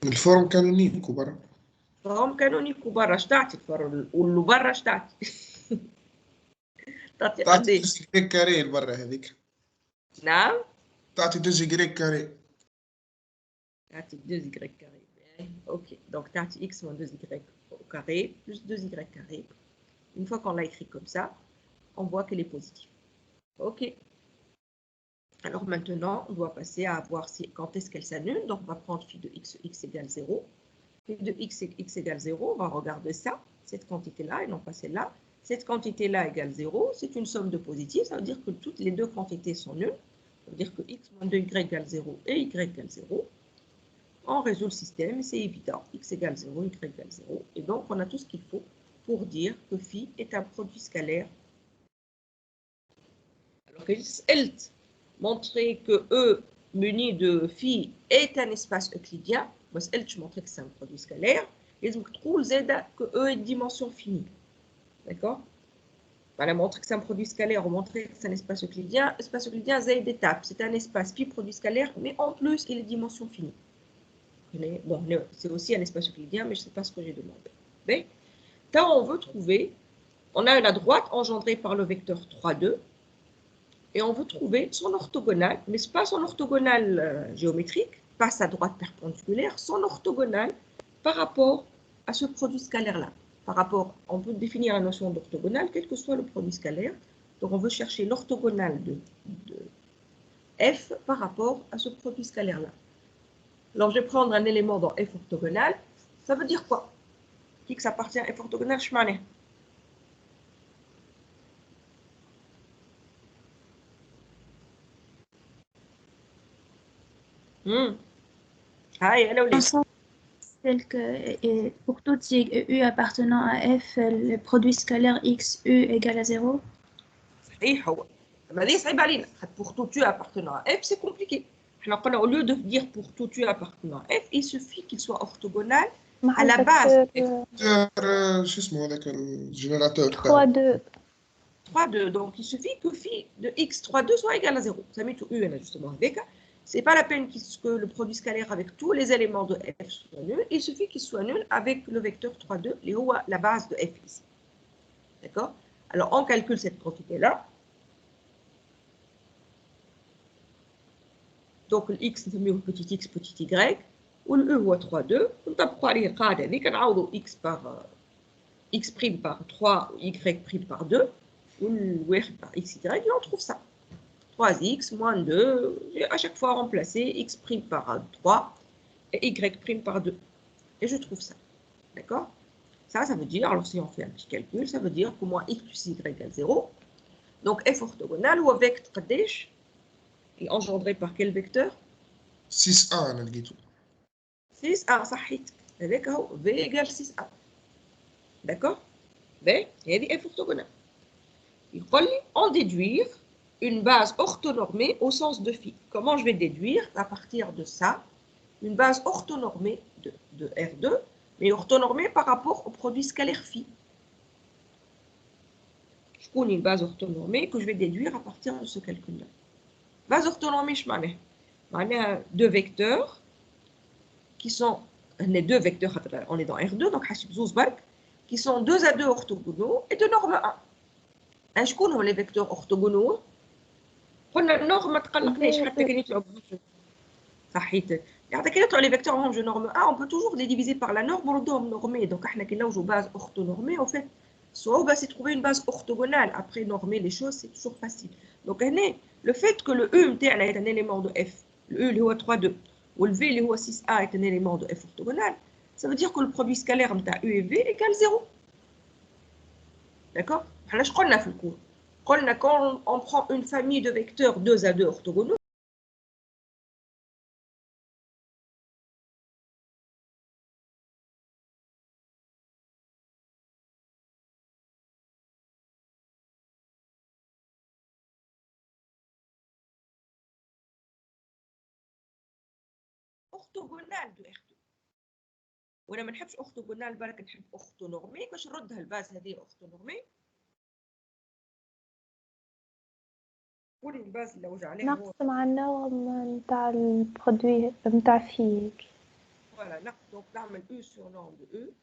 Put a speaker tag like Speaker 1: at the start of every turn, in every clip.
Speaker 1: الفورم كانونيك وبرا.
Speaker 2: فهم كانونيك وبرا شتعطي الفورم واللي برا شتعطي. تعطي قديش؟
Speaker 1: تعطي 2 كاري برا هذيك.
Speaker 2: نعم؟
Speaker 1: تعطي 2 كاري.
Speaker 2: تعطي 2 y carré. Ok, donc تعطي x moins 2y au carré plus 2y carré. Une fois qu'on l'a écrit comme ça, on voit qu'elle est positive. Ok. Alors maintenant, on doit passer à voir si, quand est-ce qu'elle s'annule. Donc on va prendre phi de x égale 0. Phi de x égale 0, on va regarder ça, cette quantité-là et non pas celle-là. Cette quantité-là égale 0, c'est une somme de positifs, ça veut dire que toutes les deux quantités sont nulles. Ça veut dire que x moins 2y égale 0 et y égale 0. On résout le système, c'est évident, x égale 0, y égale 0. Et donc, on a tout ce qu'il faut pour dire que phi est un produit scalaire. Alors, elle montrer que E muni de phi est un espace euclidien. Moi, elle, je montrais que c'est un produit scalaire. Et donc, trouve Z que E est de dimension finie. D'accord? On a montré que c'est un produit scalaire, on montrait que c'est un espace euclidien. Espace euclidien, Z d'étape. C'est un espace phi produit scalaire, mais en plus, il est de dimension finie. Bon, c'est aussi un espace euclidien, mais je ne sais pas ce que j'ai demandé. Mais, quand on veut trouver, on a la droite engendrée par le vecteur 3, 2, et on veut trouver son orthogonale, mais ce n'est pas son orthogonale géométrique, pas sa droite perpendiculaire, son orthogonale par rapport à ce produit scalaire-là. Par rapport, on peut définir la notion d'orthogonale, quel que soit le produit scalaire. Donc, on veut chercher l'orthogonale de f par rapport à ce produit scalaire-là. Alors, je vais prendre un élément dans f orthogonal. Ça veut dire quoi? Qui que ça appartient à f orthogonal, je m'en ai. Allez,
Speaker 3: Tel que pour toutes U appartenant à F, le produit scalaire x U égale à 0.
Speaker 2: صحيح هو. ما دي صعيب علينا. Pour tout U appartenant à F, c'est compliqué. Au lieu de dire pour tout U appartenant à F, il suffit qu'il soit orthogonal à la base.
Speaker 1: شو اسمه هذاك الجنراتور
Speaker 3: 3 2.
Speaker 2: 3 2. Donc il suffit que phi de x 3 2 soit égal à 0. Ça met tout U justement avec. C'est pas la peine que le produit scalaire avec tous les éléments de f soit nul. Il suffit qu'il soit nul avec le vecteur 3 2, et la base de f ici. D'accord? Alors on calcule cette quantité-là. Donc le x نسميه petit x petit y والe هو 3 2 ونطبقوا عليه القاعده هذه كنعوضوا x par x prime par 3 ou y prime par 2 والواحد par xy et on trouve ça 3x moins 2, j'ai à chaque fois remplacé x prime par 3 et y prime par 2 et je trouve ça, d'accord? Ça veut dire, alors si on fait un petit calcul, ça veut dire que moins x plus y égale 0. Donc f orthogonal ou vecteur قداش est engendré par quel vecteur?
Speaker 1: 6a انا لقيته
Speaker 2: 6a صحيت هذاك هو v égale 6a. D'accord? V هذه f orthogonale. يقول لي en déduire une base orthonormée au sens de phi. Comment je vais déduire à partir de ça une base orthonormée de R2, mais orthonormée par rapport au produit scalaire phi. Je connais une base orthonormée que je vais déduire à partir de ce calcul-là. Base orthonormée, je m'en ai. Deux vecteurs qui sont les deux vecteurs, on est dans R2, donc qui sont 2 à 2 orthogonaux et de norme 1. شكون هما les vecteurs orthogonaux؟ قلنا النورم ما تقلقنيش حتى كان يطلعوا صحيت. يعني كي يطلعوا les vecteurs en je norme 1, on peut toujours les diviser par la norme ونردوهم normés. Donc احنا كي نلوجوا base orthonormée, en fait, soit c'est trouver une base orthogonale. Après normer les choses, c'est toujours facile. Donc le fait que le E est un élément de F, le E اللي هو 3 2 ou le V اللي هو 6A est un élément de F orthogonal, ça veut dire que le produit scalaire نتاع U et V égale 0. D'accord? احنا اش قلنا في الكور؟ قلنا quand on prend une famille de vecteurs 2 à 2 orthogonaux, orthogonal de R2. وانا ما نحبش orthogonal بالك نحب orthonormé باش نردها الباز هذه orthonormé. قولي الباز اللي وجع عليها
Speaker 3: نقسم على النوع نتاع البرودوي نتاع فيك.
Speaker 2: Voilà. Voilà, donc E sur norme de E,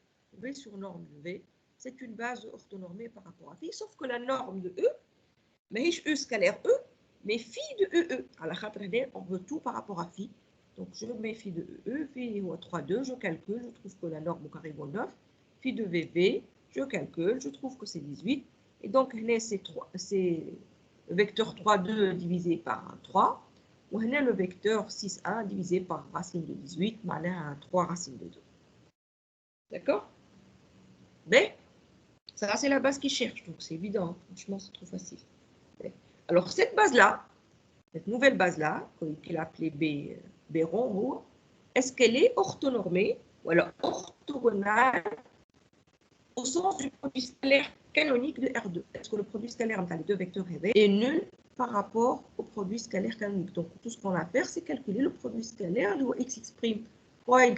Speaker 2: V sur norme de V, c'est une base orthonormée par rapport à phi, sauf que la norme de E, mais E scalaire E, mais phi de EE. À la khatr, on veut tout par rapport à phi. Donc je mets phi de EE, phi est 3,2, je calcule, je trouve que la norme au carré vaut 9. Phi de VV, je calcule, je trouve que c'est 18. Et donc c'est le vecteur 3,2 divisé par 3. Ou le vecteur 6,1 divisé par racine de 18, malin 3 racine de 2. D'accord? Mais ça, c'est la base qu'il cherche, donc c'est évident. Franchement, c'est trop facile. Alors, cette base-là, cette nouvelle base-là, qu'il a appelée B rond, est-ce qu'elle est orthonormée ou alors orthogonale au sens du produit scalaire canonique de R2? Est-ce que le produit scalaire entre les deux vecteurs est nul par rapport au produit scalaire canonique? Donc, tout ce qu'on a à faire, c'est calculer le produit scalaire, le x prime fois y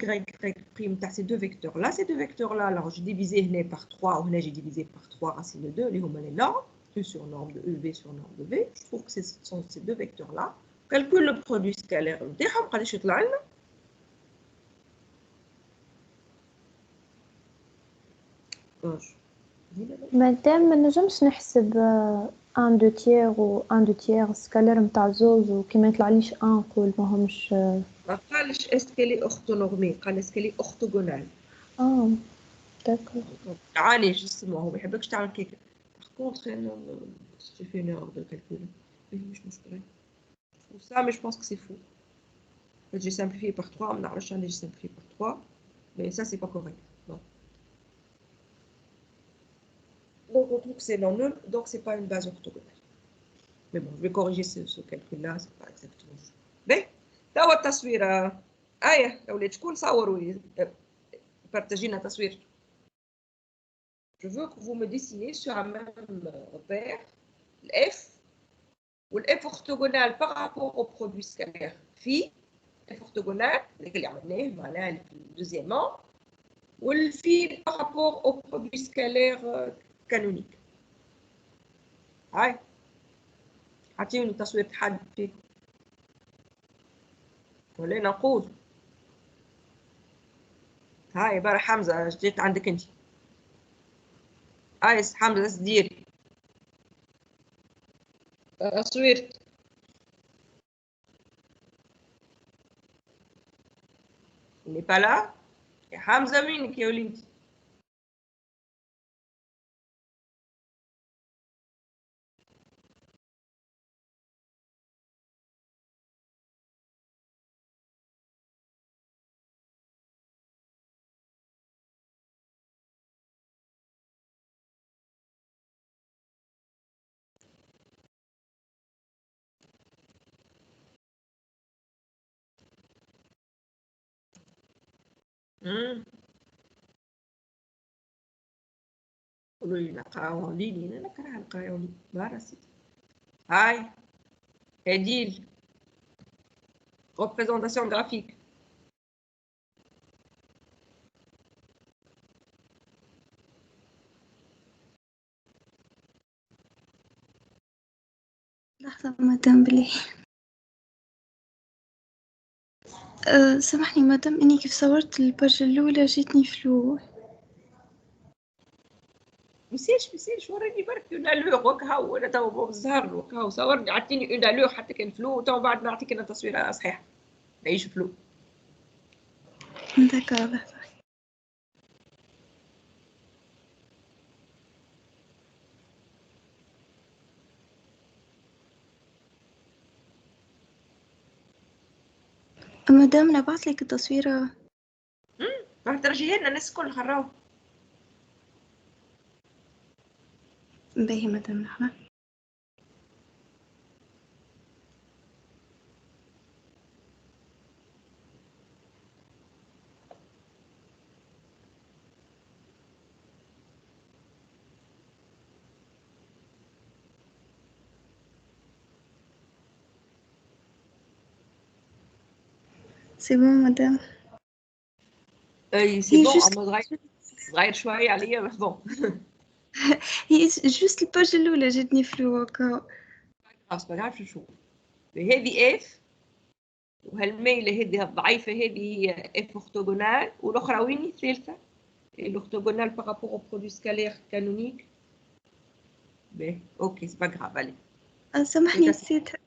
Speaker 2: prime, ces deux vecteurs-là. Ces deux vecteurs-là, alors j'ai divisé par 3, ou j'ai divisé par 3 racine de 2, les normes, E sur norme de E, V sur norme de V. Je trouve que ce sont ces deux vecteurs-là. Calcule le produit scalaire.
Speaker 4: مادام ما نجمش نحسب 1 2 تير و 1 2 تير سكالير نتاع زوز وكي يطلعليش نقول ماهمش
Speaker 2: ما قالش اسكيلي اورتونورمي، قال اسكيلي اورتوغونال.
Speaker 4: داكور.
Speaker 2: تعالي جسمه هو ما يحبكش تعمل كيك. Par contre, j'ai fait une erreur de calcul. Oui, je me suis trouve ça, mais je pense que c'est faux. En fait, j'ai simplifié par 3, j'ai simplifié par 3, mais ça, c'est pas correct. Non. Donc, on trouve que c'est non nul, donc c'est pas une base orthogonale. Mais bon, je vais corriger ce calcul-là, c'est pas exactement ça. Mais, توا التصويرة. آية يا ولاد شكون صوروا لي بارتاجينا تصوير. Je veux que vous me dessinez sur un même repère, le F, ou le F orthogonal par rapport au produit scalaire phi, F orthogonal, voilà, deuxièmement, ou le phi par rapport au produit scalaire canonique. هاي أعطيوني تصوير حد فيكم ولا نقول. هاي برا حمزة جيت عندك انت. هاي حمزة ديري تصوير. اللي بلا يا حمزة وينك يا وليدي؟ قولوا لي نقراو ليلي، انا نكره نقراو لي بارا سيدي. هاي اديل représentation graphique.
Speaker 3: لحظة مدام بلي سامحني مدام، اني كيف صورت الباج الاولى جيتني فلو.
Speaker 2: مسيش وريني برك اون الور وكها، وانا تو بظهر له وكها صورني عطيني اون الور حتى كان فلو، وتو بعد نعطيك انا تصويره صحيحه نعيش فلو.
Speaker 3: داكور لحظة. مدام نبعث لك التصويرة.
Speaker 2: راح ترجعي لنا الناس الكل خراو.
Speaker 3: باهي مدام لحظة. سي بون مدام.
Speaker 2: اي سي بون، اما صغير شويه عليا بس بون.
Speaker 3: هي جوست الباج الاولى جاتني فلو هكا.
Speaker 2: خلاص ما نعرفش نشوف. هذه اف وهالميلة هذه الضعيفة هذه هي اف اورتوغونال، والاخرى وين الثالثة؟ الاورتوغونال بارابور او برودوي سكالير كانونيك. باهي اوكي سي با غراف الي.
Speaker 3: سامحني نسيتها.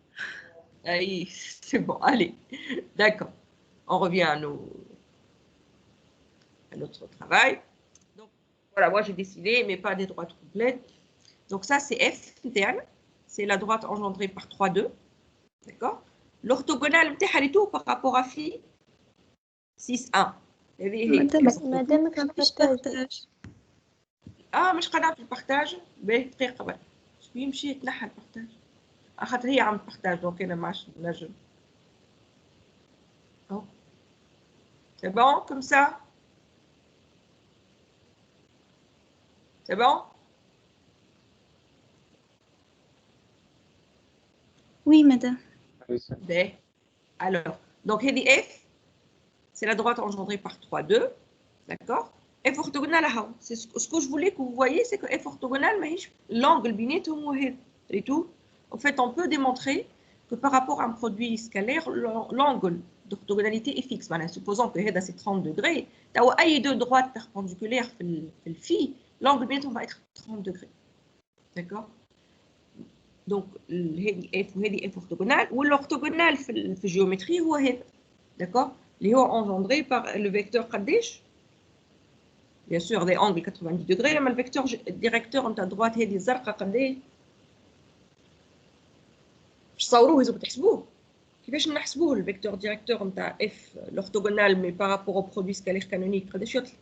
Speaker 2: Aïe, c'est bon, allez, d'accord. On revient à notre travail. Donc, voilà, moi j'ai décidé, mais pas des droites complètes. Donc, ça, c'est F interne. C'est la droite engendrée par 3, 2. D'accord. L'orthogonale, elle tout par rapport à phi 6, 1.
Speaker 4: مادامك ما بارتاج.
Speaker 2: مش قناعة في البارتاج. باهي دقيقة بقى. شو يمشي يتنحى البارتاج. خاطر هي عم بارتاج دونك انا ما عادش نجم. C'est bon comme ça? C'est bon?
Speaker 3: Oui, madame.
Speaker 2: B. Alors, donc F, c'est la droite engendrée par 3, 2. D'accord? F orthogonale à Hao. C'est ce que je voulais que vous voyez, c'est que F orthogonale, l'angle binétum et tout. En fait, on peut démontrer que par rapport à un produit scalaire, l'angle d'orthogonalité est fixe. Maintenant, supposons que c'est 30 degrés. Tu as deux droites perpendiculaires le phi, l'angle binétum va être 30 degrés. D'accord? Donc, F orthogonale, ou l'orthogonale في الجيومتري هو هذا. D'accord? اللي هو engendré par le vecteur قداش؟ Bien sûr, des angles 90 degrés, mais le vecteur directeur نتاع droite هذه الزرقاء قداش؟ باش تصوروه لازم تحسبوه. كيفاش نحسبوه الفيكتور ديريكتور نتاع F l'orthogonal mais par rapport au produit scalaire canonique قداش يطلع؟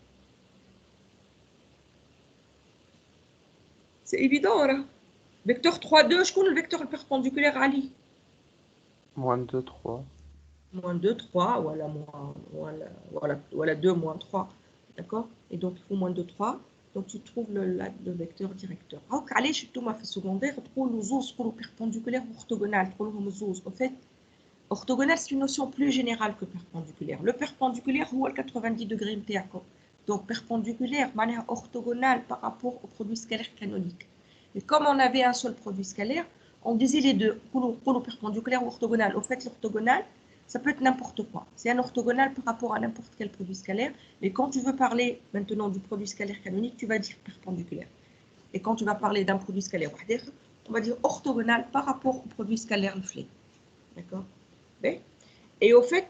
Speaker 2: C'est évident راه. Vecteur 3, 2, شكون الفيكتور perpendiculaire عليه؟
Speaker 5: Moins 2, 3.
Speaker 2: Moins 2, 3, voilà 2, moins 3. D'accord? Et donc, il faut moins 2, 3. Donc, tu trouves le vecteur directeur. Donc, allez, je suis في secondaire, تقول له زوز تقول perpendiculaire ou orthogonal, تقول لهم زوز. En fait, orthogonal, c'est une notion plus générale que perpendiculaire. Le perpendiculaire, هو 90 degrés نتاعكم. Donc, perpendiculaire, معناها orthogonal par rapport au produit scalaire canonique. Et comme on avait un seul produit scalaire, on disait les deux, polo perpendiculaire ou orthogonal. Au fait, l'orthogonal, ça peut être n'importe quoi. C'est un orthogonal par rapport à n'importe quel produit scalaire. Mais quand tu veux parler maintenant du produit scalaire canonique, tu vas dire perpendiculaire. Et quand tu vas parler d'un produit scalaire, on va dire orthogonal par rapport au produit scalaire le flé. D'accord? Et au fait,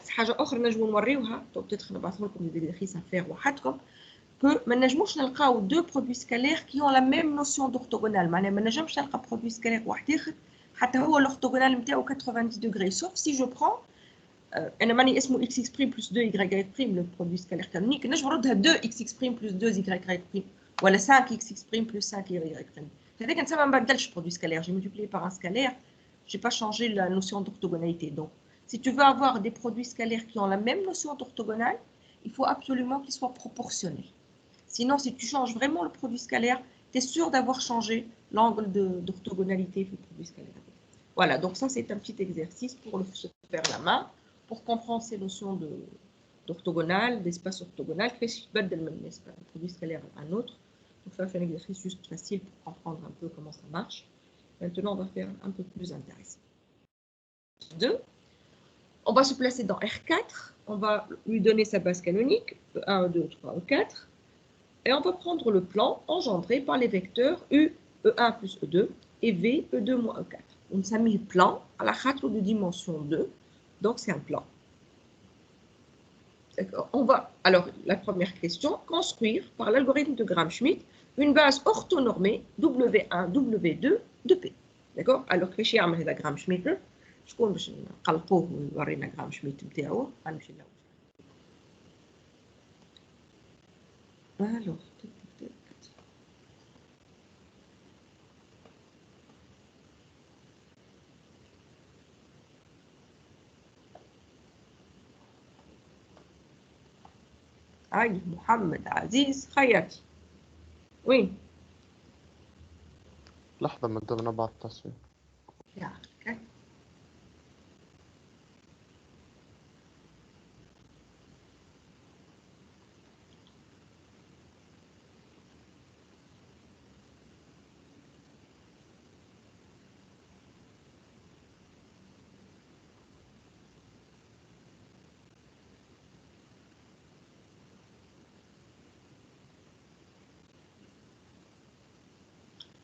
Speaker 2: peut-être نبعث لكم des exercices à faire وحدكم que ما نجموش نلقاو deux produits scalaires qui ont la même notion d'orthogonale. معناها ما نجمش نلقى produit scalaire واحد آخر حتى هو l'orthogonal نتاعو 90 degrés, sauf si je prends انا ماني اسمه x plus 2 y le produit scalaire canonique, نجم نردها 2x plus 2y ولا 5x plus 5y. هذاك نسمى ما نبدلش produit scalaire, j'ai multiplié par un scalaire, j'ai pas changé la notion d'orthogonalité. Donc si tu veux avoir des produits scalaires qui ont la même notion d'orthogonale, il faut absolument qu'ils soient proportionnels. Sinon, si tu changes vraiment le produit scalaire, tu es sûr d'avoir changé l'angle d'orthogonalité du produit scalaire. Voilà, donc ça c'est un petit exercice pour se faire la main, pour comprendre ces notions d'orthogonale, d'espace orthogonal, qui fait un produit scalaire à un autre. Donc ça fait un exercice juste facile pour comprendre un peu comment ça marche. Maintenant, on va faire un peu plus intéressant. 2. On va se placer dans R4, on va lui donner sa base canonique, 1, 2, 3 ou 4, et on va prendre le plan engendré par les vecteurs U, E1 plus E2 et V, E2 moins E4. On s'est mis plan à la rate de dimension 2, donc c'est un plan. On va, alors la première question, construire par l'algorithme de Gram-Schmidt une base orthonormée W1, W2 de P. D'accord? Alors que chez Amel Gram-Schmidt, شكون باش نقلقوه ويورينا غرام شميت نتاعو غنمشي له. الو هاي محمد عزيز خياتي وين؟
Speaker 5: لحظة مدام نبعث التصوير.
Speaker 2: يا أخي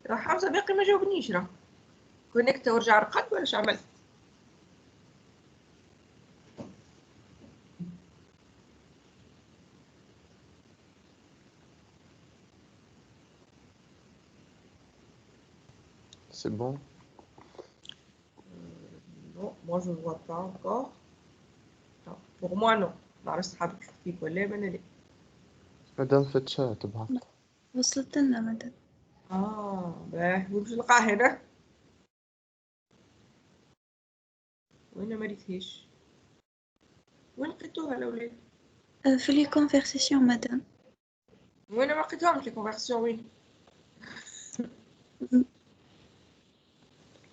Speaker 2: راه حمزة باقي ما جاوبنيش راه كونكت ورجع رقد ولا اش عملت؟
Speaker 5: C'est bon.
Speaker 2: Non, moi je ne vois pas encore. Non, pour moi non. ما عرفت صحابك فيك ولا ما انا لا.
Speaker 5: مادام في الشات تبعت.
Speaker 3: وصلت لنا مدام.
Speaker 2: باه وين باش نلقاه هنا؟ وين ما ريتهاش؟ وين لقيتوها الاولاد؟
Speaker 3: في لي كونفرسيسيون مدام.
Speaker 2: وين ما لقيتهمش لي كونفرسيون وين؟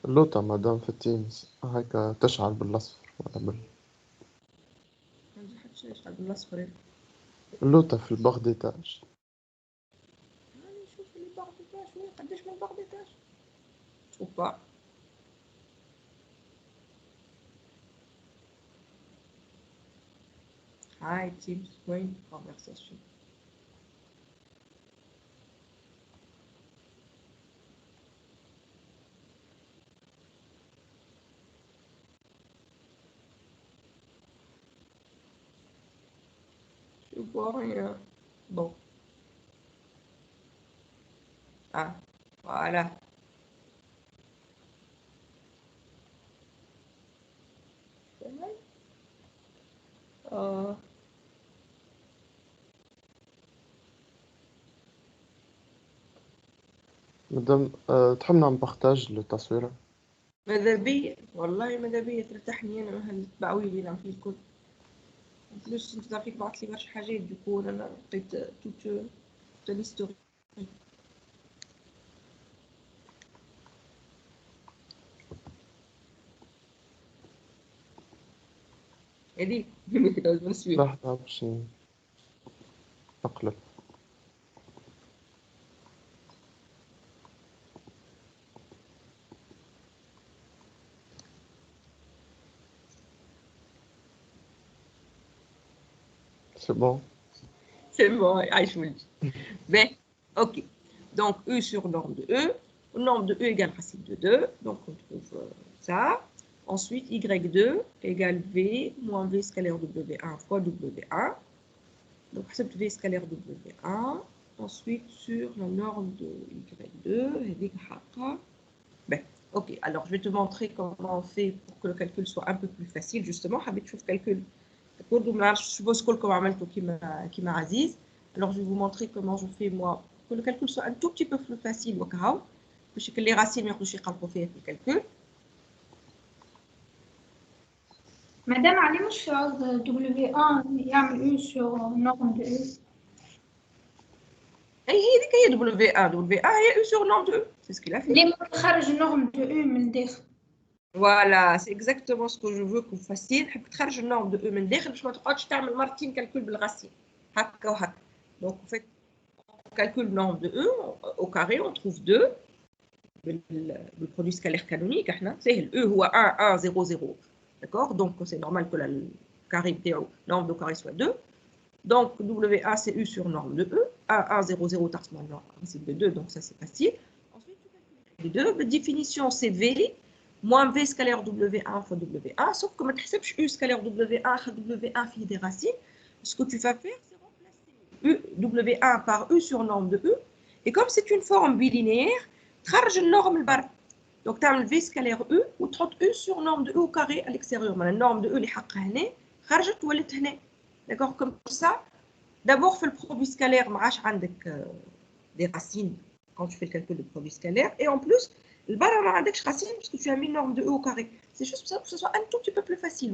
Speaker 5: اللوطة مادام في التيمز هكا تشعل بالأصفر ولا
Speaker 2: ما عندي حتى شي يشتغل بالاصفر.
Speaker 5: اللوطة في الباغ ديتاج.
Speaker 2: هاني نشوف لي باغ ديتاج وين قداش من باغ ديتاج؟ شوف با. هاي تيمز وين كونفرسيشن؟ Je vois rien. Bon. Ah, voilà. آه.
Speaker 5: مادام تحب نعمل بارتاج للتصويرة.
Speaker 2: ماذا بيا والله ماذا بيا ترتاحني انا مهل تبعوي لي نعمل فيه الكل. بلوس انت تعرفيك بعث لي برشا حاجات ديكور انا لقيت توت ليستوري. هذيك لازم نسوي.
Speaker 5: لحظة باش نقلب. C'est bon.
Speaker 2: C'est bon, je vous le dis. Ben, ok. Donc, E sur norme de E. Norme de E égale racine de 2. Donc, on trouve ça. Ensuite, Y2 égale V moins V scalaire W1 fois W1. Donc, accepte V scalaire W1. Ensuite, sur la norme de Y2, ben, ok. Alors, je vais te montrer comment on fait pour que le calcul soit un peu plus facile. Justement, Habit, je calcul. Je suppose que qui m'a Aziz. Alors, je vais vous montrer comment je fais moi pour que le calcul soit un tout petit peu plus facile. Parce que les racines, je vais le calcul.
Speaker 6: Madame, allez, je fais W1 يعمل U sur norme de U.
Speaker 2: هي W1 هي U sur norme de U. C'est ce qu'il a fait.
Speaker 6: ليه ما تخرج norme de U من الداخل؟
Speaker 2: Voilà, c'est exactement ce que je veux que vous fassiez. Je vais faire une norme de E من داخل باش ما تقعدش تعمل مرتين calcul بالرacine. هكا وهكا. Donc en fait, on calcule norme de E au carré, on trouve 2 بالproduit scalaire canonique. C'est le E هو 1 1 0 0. D'accord? Donc c'est normal que le carré بتاعو norme de carré soit 2. Donc WA c'est U sur norme de E. 1 1 0 0 تقسم على racine de 2, donc ça c'est facile. Ensuite tu calcules les deux. La définition c'est V moins V scalaire W1 fois W1, sauf que tu ne sais pas U scalaire W1, W1 fait des racines. Ce que tu vas faire, c'est remplacer W1 par U sur norme de U. Et comme c'est une forme bilinéaire, tu as une norme bar. Donc tu as le V scalaire U ou 30 U sur norme de U au carré à l'extérieur. La norme de U, les خرجت ولات هنا. D'accord? Comme ça, d'abord, fais le produit scalaire, des racines quand tu fais le calcul du produit scalaire. Et en plus, le bar a index racine parce que tu as mis une norme de E au carré. C'est juste pour ça que ce soit un tout petit peu plus facile,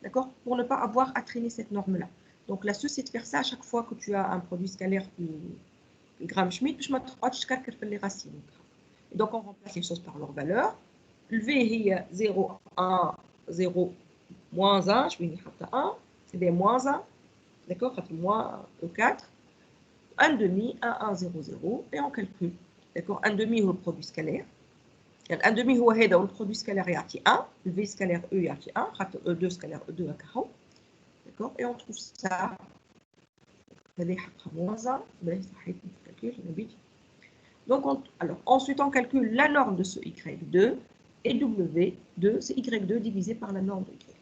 Speaker 2: d'accord? Pour ne pas avoir à traîner cette norme-là. Donc l'astuce, c'est de faire ça à chaque fois que tu as un produit scalaire plus Gram-Schmidt, je vais les racines. Et donc on remplace les choses par leur valeur. Le V est 0, 1, 0, moins 1, je vais dire 1, c'est des moins 1, d'accord? Moins E4. 1 demi, 1, 1, 0, 0, et on calcule. D'accord? 1 demi est le produit scalaire. 1 demi est le produit scalaire يعطي 1, le V scalaire E يعطي 1, E2 scalaire E2 à 40. D'accord? Et on trouve ça. هذه حقها moins 1. صحيح الكالكول نبي. Donc, alors, ensuite, on calcule la norme de ce Y2 et W2, c'est Y2 divisé par la norme de Y2.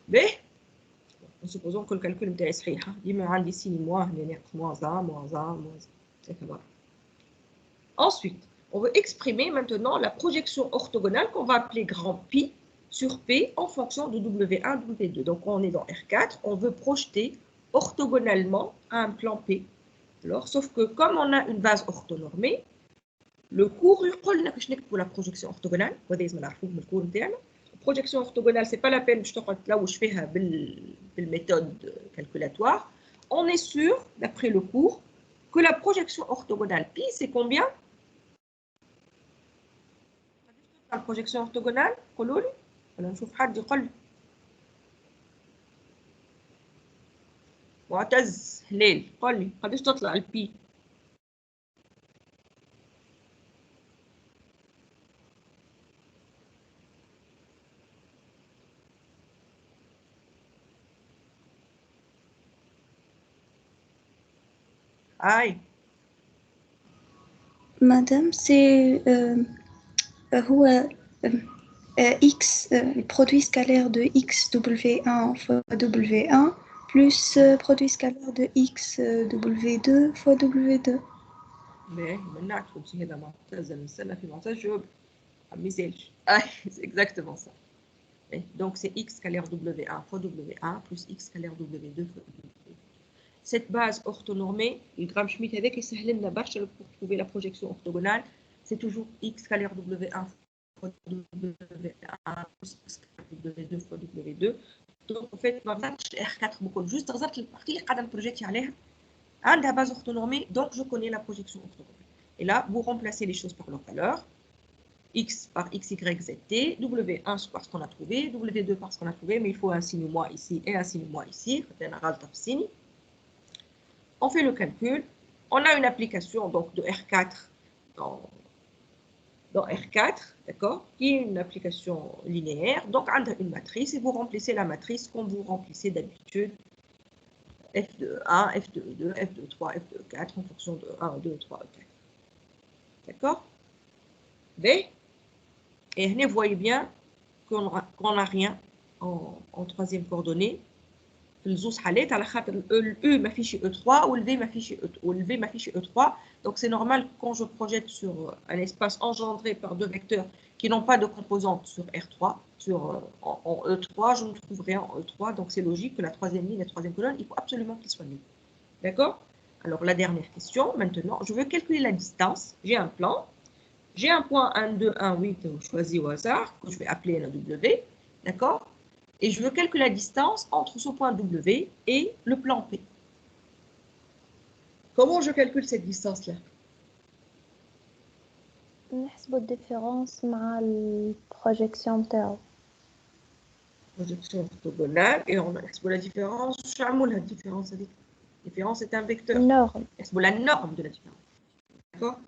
Speaker 2: Mais, en supposant que le calcul est صحيح, il me rend ici moins 1. Ensuite, on veut exprimer maintenant la projection orthogonale qu'on va appeler grand pi sur P en fonction de W1, W2. Donc, on est dans R4, on veut projeter orthogonalement à un plan P. Alors, sauf que comme on a une base orthonormée, le cours يقول لنا باش نكتبوا la projection orthogonale. وهذا لازم نعرفوه من الكور نتاعنا. Projection orthogonale, c'est pas la peine باش تقعد تلوج فيها بالméthode calculatoire. On est sûr, d'après le cours, que la projection orthogonale pi, c'est combien? La projection orthogonale, قولوا لي. ولا نشوف حد يقول لي. معتز هلال قول لي قداش تطلع البي؟ هاي
Speaker 3: Madame, c'est هو X, le produit scalaire de X W1 fois W1 plus produit scalaire de X W2 fois W2.
Speaker 2: باهي منعت قلت هذا معتز نستنى في معتز جاوب ما يسالش c'est exactement ça. Donc c'est X scalaire W1 fois W1 plus X scalaire W2 fois W2. Cette base orthonormée, le Gram-Schmidt avec, il لنا برشا pour trouver la projection orthogonale, c'est toujours X scalaire W1 fois W1 plus X scalaire W2 fois W2. Donc en fait, ما بزعتش R4 بكل juste غزرت البارتي اللي قاعده نبروجيتي عليها عندها base orthonormée, donc je connais la projection orthogonale. Et là, vous remplacez les choses par leur valeur. X par X, Y, Z, T, W1 parce qu'on a trouvé, W2 parce qu'on a trouvé, mais il faut un signe moins ici et un signe moins ici. On fait le calcul. On a une application donc, de R4 dans R4, d'accord, qui est une application linéaire. Donc, on a une matrice et vous remplissez la matrice comme vous remplissez d'habitude F de 1, F de 2, F de 3, F de 4 en fonction de 1, 2, 3, 4. D'accord? B. Et vous voyez bien qu'on n'a rien en troisième coordonnée. Le زوز حالات على خاطر le E ما فيش E3 ou le V ما فيش E3. Donc c'est normal quand je projette sur un espace engendré par deux vecteurs qui n'ont pas de composante sur R3, en E3, je ne trouve rien en E3. Donc c'est logique que la troisième ligne et la troisième colonne, il faut absolument qu'ils soient nuls. D'accord? Alors la dernière question, maintenant, je veux calculer la distance. J'ai un plan. J'ai un point 1, 2, 1, 8 choisi au hasard, que je vais appeler un W, d'accord? Et je veux calculer la distance entre ce point W et le plan P. Comment je calcule cette distance-là?
Speaker 4: نحسبوا الديفيرونس مع البروجيكسيون نتاعو.
Speaker 2: Projection orthogonale et on a la différence. La différence, la différence est un vecteur.
Speaker 4: Norme.
Speaker 2: La norme de la différence. D'accord?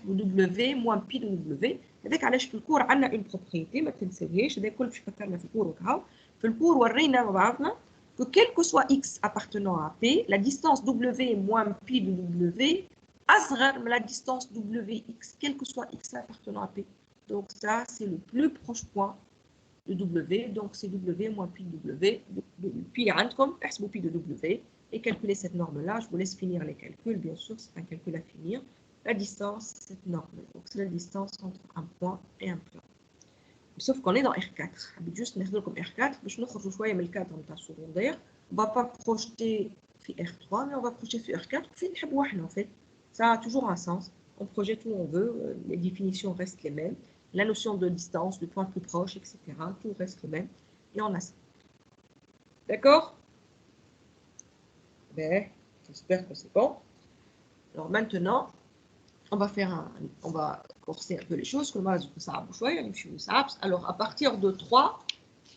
Speaker 2: W moins pi de W. هذاك علاش في الكور عندنا une propriété ما تنساوهاش هذا كل باش فكرنا في الكور وكهو في الكور ورينا مع بعضنا que quel que soit x appartenant à P, la distance W moins pi de W أصغر من la distance WX, quel que soit x appartenant à P. Donc ça c'est le plus proche point de W, donc c'est W moins pi de W. Pi عندكم احسبوا pi de W et calculer cette norme là. Je vous laisse finir les calculs, bien sûr c'est un calcul à finir. La distance, cette norme. Donc, c'est la distance entre un point et un plan. Sauf qu'on est dans R4. Juste comme R4, je ne choisir le cadre de secondaire. On ne va pas projeter sur R3, mais on va projeter sur R4. En fait, ça a toujours un sens. On projette où on veut, les définitions restent les mêmes. La notion de distance, du point plus proche, etc. Tout reste le même. Et on a ça. D'accord? Ben, j'espère que c'est bon. Alors maintenant, on va corser un peu les choses. Alors, à partir de 3,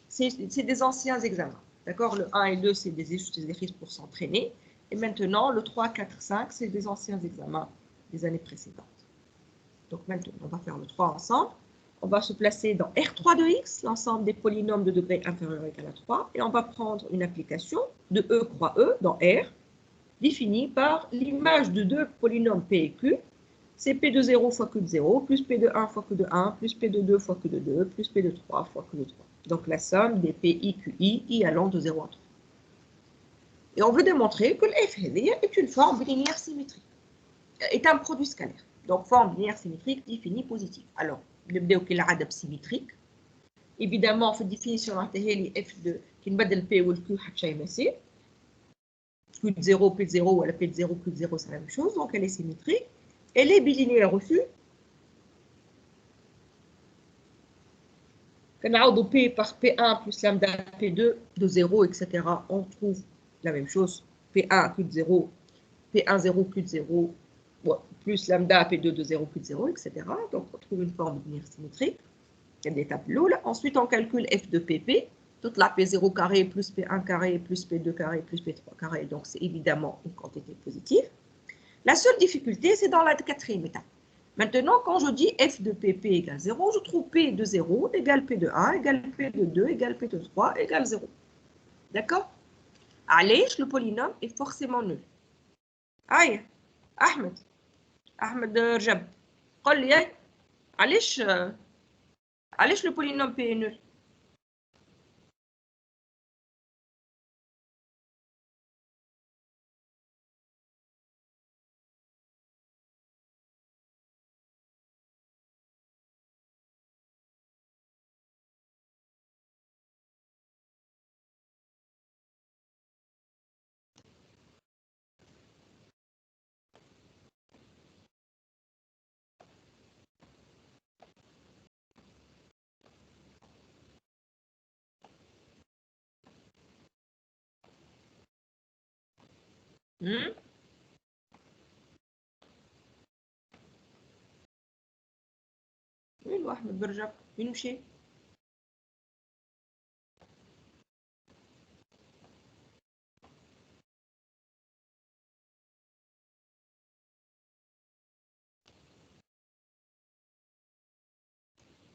Speaker 2: c'est des anciens examens. D'accord? Le 1 et 2, c'est des exercices pour s'entraîner. Et maintenant, le 3, 4, 5, c'est des anciens examens des années précédentes. Donc maintenant, on va faire le 3 ensemble. On va se placer dans R3 de x, l'ensemble des polynômes de degré inférieur ou égal à 3. Et on va prendre une application de E croix E dans R. définie par l'image de deux polynômes P et Q. C'est P de 0 fois Q de 0, plus P de 1 fois Q de 1, plus P de 2 fois Q de 2, plus P de 3 fois Q de 3. Donc la somme des PI, QI, I allant de 0 à 3. Et on veut démontrer que l'F est une forme bilinéaire symétrique, est un produit scalaire. Donc forme bilinéaire symétrique définie positive. Alors, le l'adab symétrique. Évidemment, on fait définition de F de qui ne badal P ou le Q, Q de 0, P de 0, ou la P de 0, Q de 0, c'est la même chose. Donc elle est symétrique. Elle est bilinéaire aussi. Quand on a P par P1 plus lambda P2 de 0, etc., on trouve la même chose. P1 Q de 0, P1 0 Q de 0, plus lambda P2 de 0 Q de 0, etc. Donc on trouve une forme bilinéaire symétrique. Il y a des tableaux là. Ensuite, on calcule F de PP. Toute la P0 carré plus P1 carré plus P2 carré plus P3 carré. Donc c'est évidemment une quantité positive. La seule difficulté, c'est dans la quatrième étape. Maintenant, quand je dis F de PP égale 0, je trouve P de 0 égale P de 1 égale P de 2 égale P de 3 égale 0. D'accord? Allez, le polynôme est forcément nul. Aïe, Ahmed Rjab, allez, le polynôme P est nul. وين أحمد برجع؟ وين مشي؟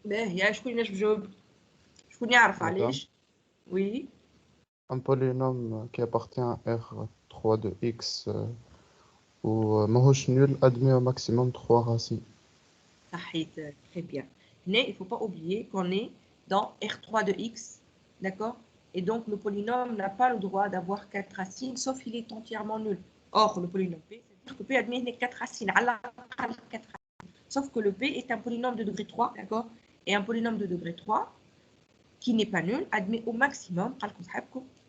Speaker 2: باهي شكون ينجم يجاوب؟ شكون يعرف علاش؟ وي
Speaker 5: Un polynôme qui appartient à R3 de X ou ماهوش nul admet au maximum 3 racines.
Speaker 2: صحيت très bien. Mais il ne faut pas oublier qu'on est dans R3 de X, d'accord? Et donc le polynôme n'a pas le droit d'avoir 4 racines, sauf qu'il est entièrement nul. Or, le polynôme P, c'est-à-dire que P admet 4 racines, sauf que le P est un polynôme de degré 3, d'accord? Et un polynôme de degré 3, qui n'est pas nul, admet au maximum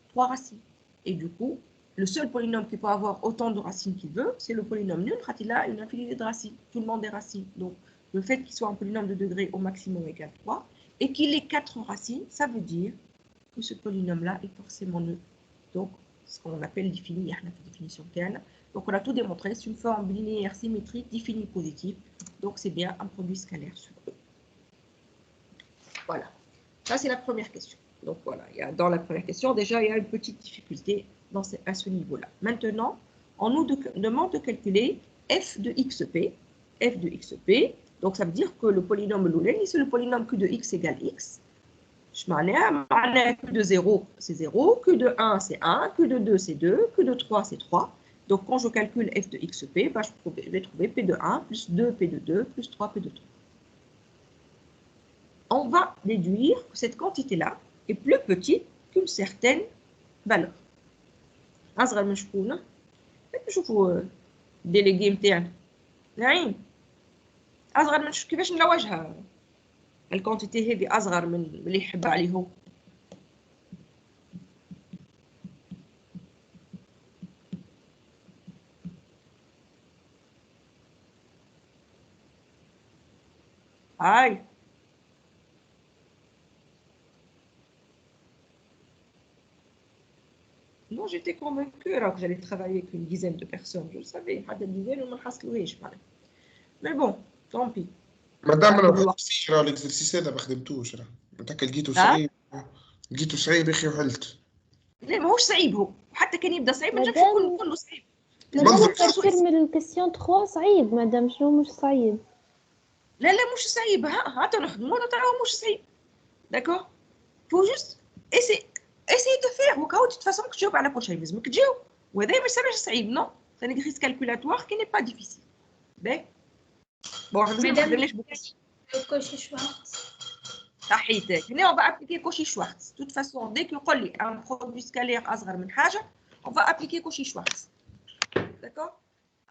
Speaker 2: 3 racines. Et du coup, le seul polynôme qui peut avoir autant de racines qu'il veut, c'est le polynôme nul, car il a une infinité de racines, tout le monde des racines. Donc, le fait qu'il soit un polynôme de degré au maximum égale 3, et qu'il ait 4 racines, ça veut dire que ce polynôme-là est forcément nul. Donc, ce qu'on appelle défini, la définition telle. Donc, on a tout démontré, c'est une forme bilinéaire symétrique définie positive. Donc, c'est bien un produit scalaire sur E. Voilà. Ça, c'est la première question. Donc, voilà. Dans la première question, déjà, il y a une petite difficulté à ce niveau-là. Maintenant, on nous demande de calculer f de xp. F de xp, donc ça veut dire que le polynôme Louleni, c'est le polynôme q de x égale x. Q de 0, c'est 0. Q de 1, c'est 1. Q de 2, c'est 2. Q de 3, c'est 3. Donc, quand je calcule f de xp, bah, je vais trouver p de 1 plus 2 p de 2 plus 3 p de 3. On va déduire que cette quantité-là est plus petite qu'une certaine valeur. أصغر من شكون؟ نشوفوا الديليغي نتاعنا. نعيم. أصغر من كيفاش نلوجها؟ الكونتيتي هذه أصغر من اللي يحب عليه هو. هاي. Non, j'étais convaincue alors que j'allais travailler avec une dizaine de personnes. Je le savais, pas de dizaines, on m'a. Mais bon, tant pis.
Speaker 1: مادام لو خدتي راه الاكزرسيس هذا ما خدمتوش راه انت لقيته صعيب لقيته صعيب يا اخي وحلت.
Speaker 2: لا ماهوش صعيب هو حتى كان يبدا صعيب ما نجمش نقول كله صعيب.
Speaker 4: مادام التفكير من الكيسيون 3 صعيب مادام شنو مش صعيب.
Speaker 2: لا مش صعيب ها تنخدمو تراو مش صعيب. D'accord. Faut juste essayer de faire. وكاو de toute façon que تجاوب على كل شيء لازمك تجاوب. وهذا مش صعيب non c'est un exercice calculatoire qui n'est pas difficile باهي bon ما نخدمناش بوكس
Speaker 6: كوشي شوارتز
Speaker 2: صحيتك هنا on va appliquer Cauchy-Schwarz de toute façon dès que يقول لي un produit scalaire أصغر من حاجة on va appliquer Cauchy-Schwarz d'accord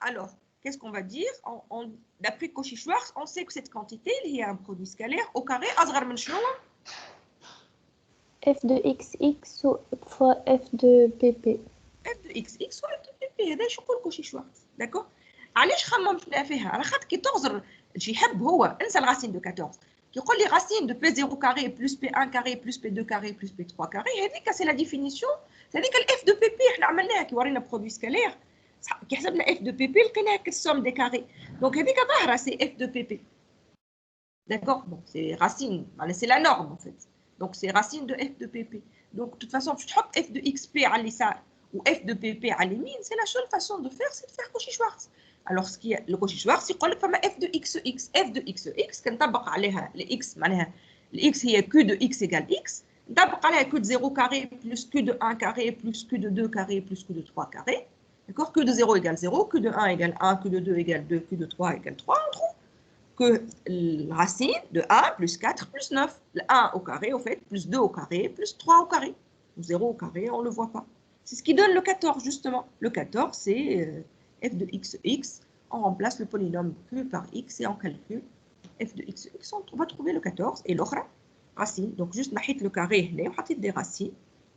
Speaker 2: alors qu'est-ce qu'on va dire d'après Cauchy-Schwarz on sait que cette quantité il y a un produit scalaire au carré أصغر من شنو
Speaker 4: f de xx fois f de pp
Speaker 2: f de xx fois f de pp هذا شو يقول Cauchy-Schwarz d'accord علاش خممنا فيها على خاطر كي تغزر شي يحب هو انسى الغاسين دو 14 يقول لي racine de P0 carré plus P1 carré plus P2 carré plus P3 carré هذيك c'est la définition هذيك ال F de PP احنا عملناها كي ورينا برودوي سكالير كي حسبنا F de PP لقيناها كالسوم دي كاري دونك هذيك ظاهره سي F de PP d'accord bon c'est racine c'est la norme en fait donc c'est racine de F de PP donc de toute façon tu تحط F de XP على اليسار ou F de PP على اليمين c'est la seule façon de faire c'est de faire Cauchy-Schwarz alors ce qui est le Cauchy-Schwarz يقول لك فما f de xx f de xx كنطبق عليها ل x معناها ل x هي q de x égale x نطبق عليها q de 0 carré plus q de 1 carré plus q de 2 carré plus q de 3 carré d'accord q de 0 égale 0 q de 1 égale 1 q de 2 égale 2 q de 3 égale 3 on trouve que la racine de 1 plus 4 plus 9 le 1 au carré au fait plus 2 au carré plus 3 au carré 0 au carré on le voit pas c'est ce qui donne le 14 justement le 14 c'est f de xx, on remplace le polynôme q par x et on calcule f de xx, on va trouver le 14 et l'autre racine. Donc juste نحيت le carré هنا وحطيت des racines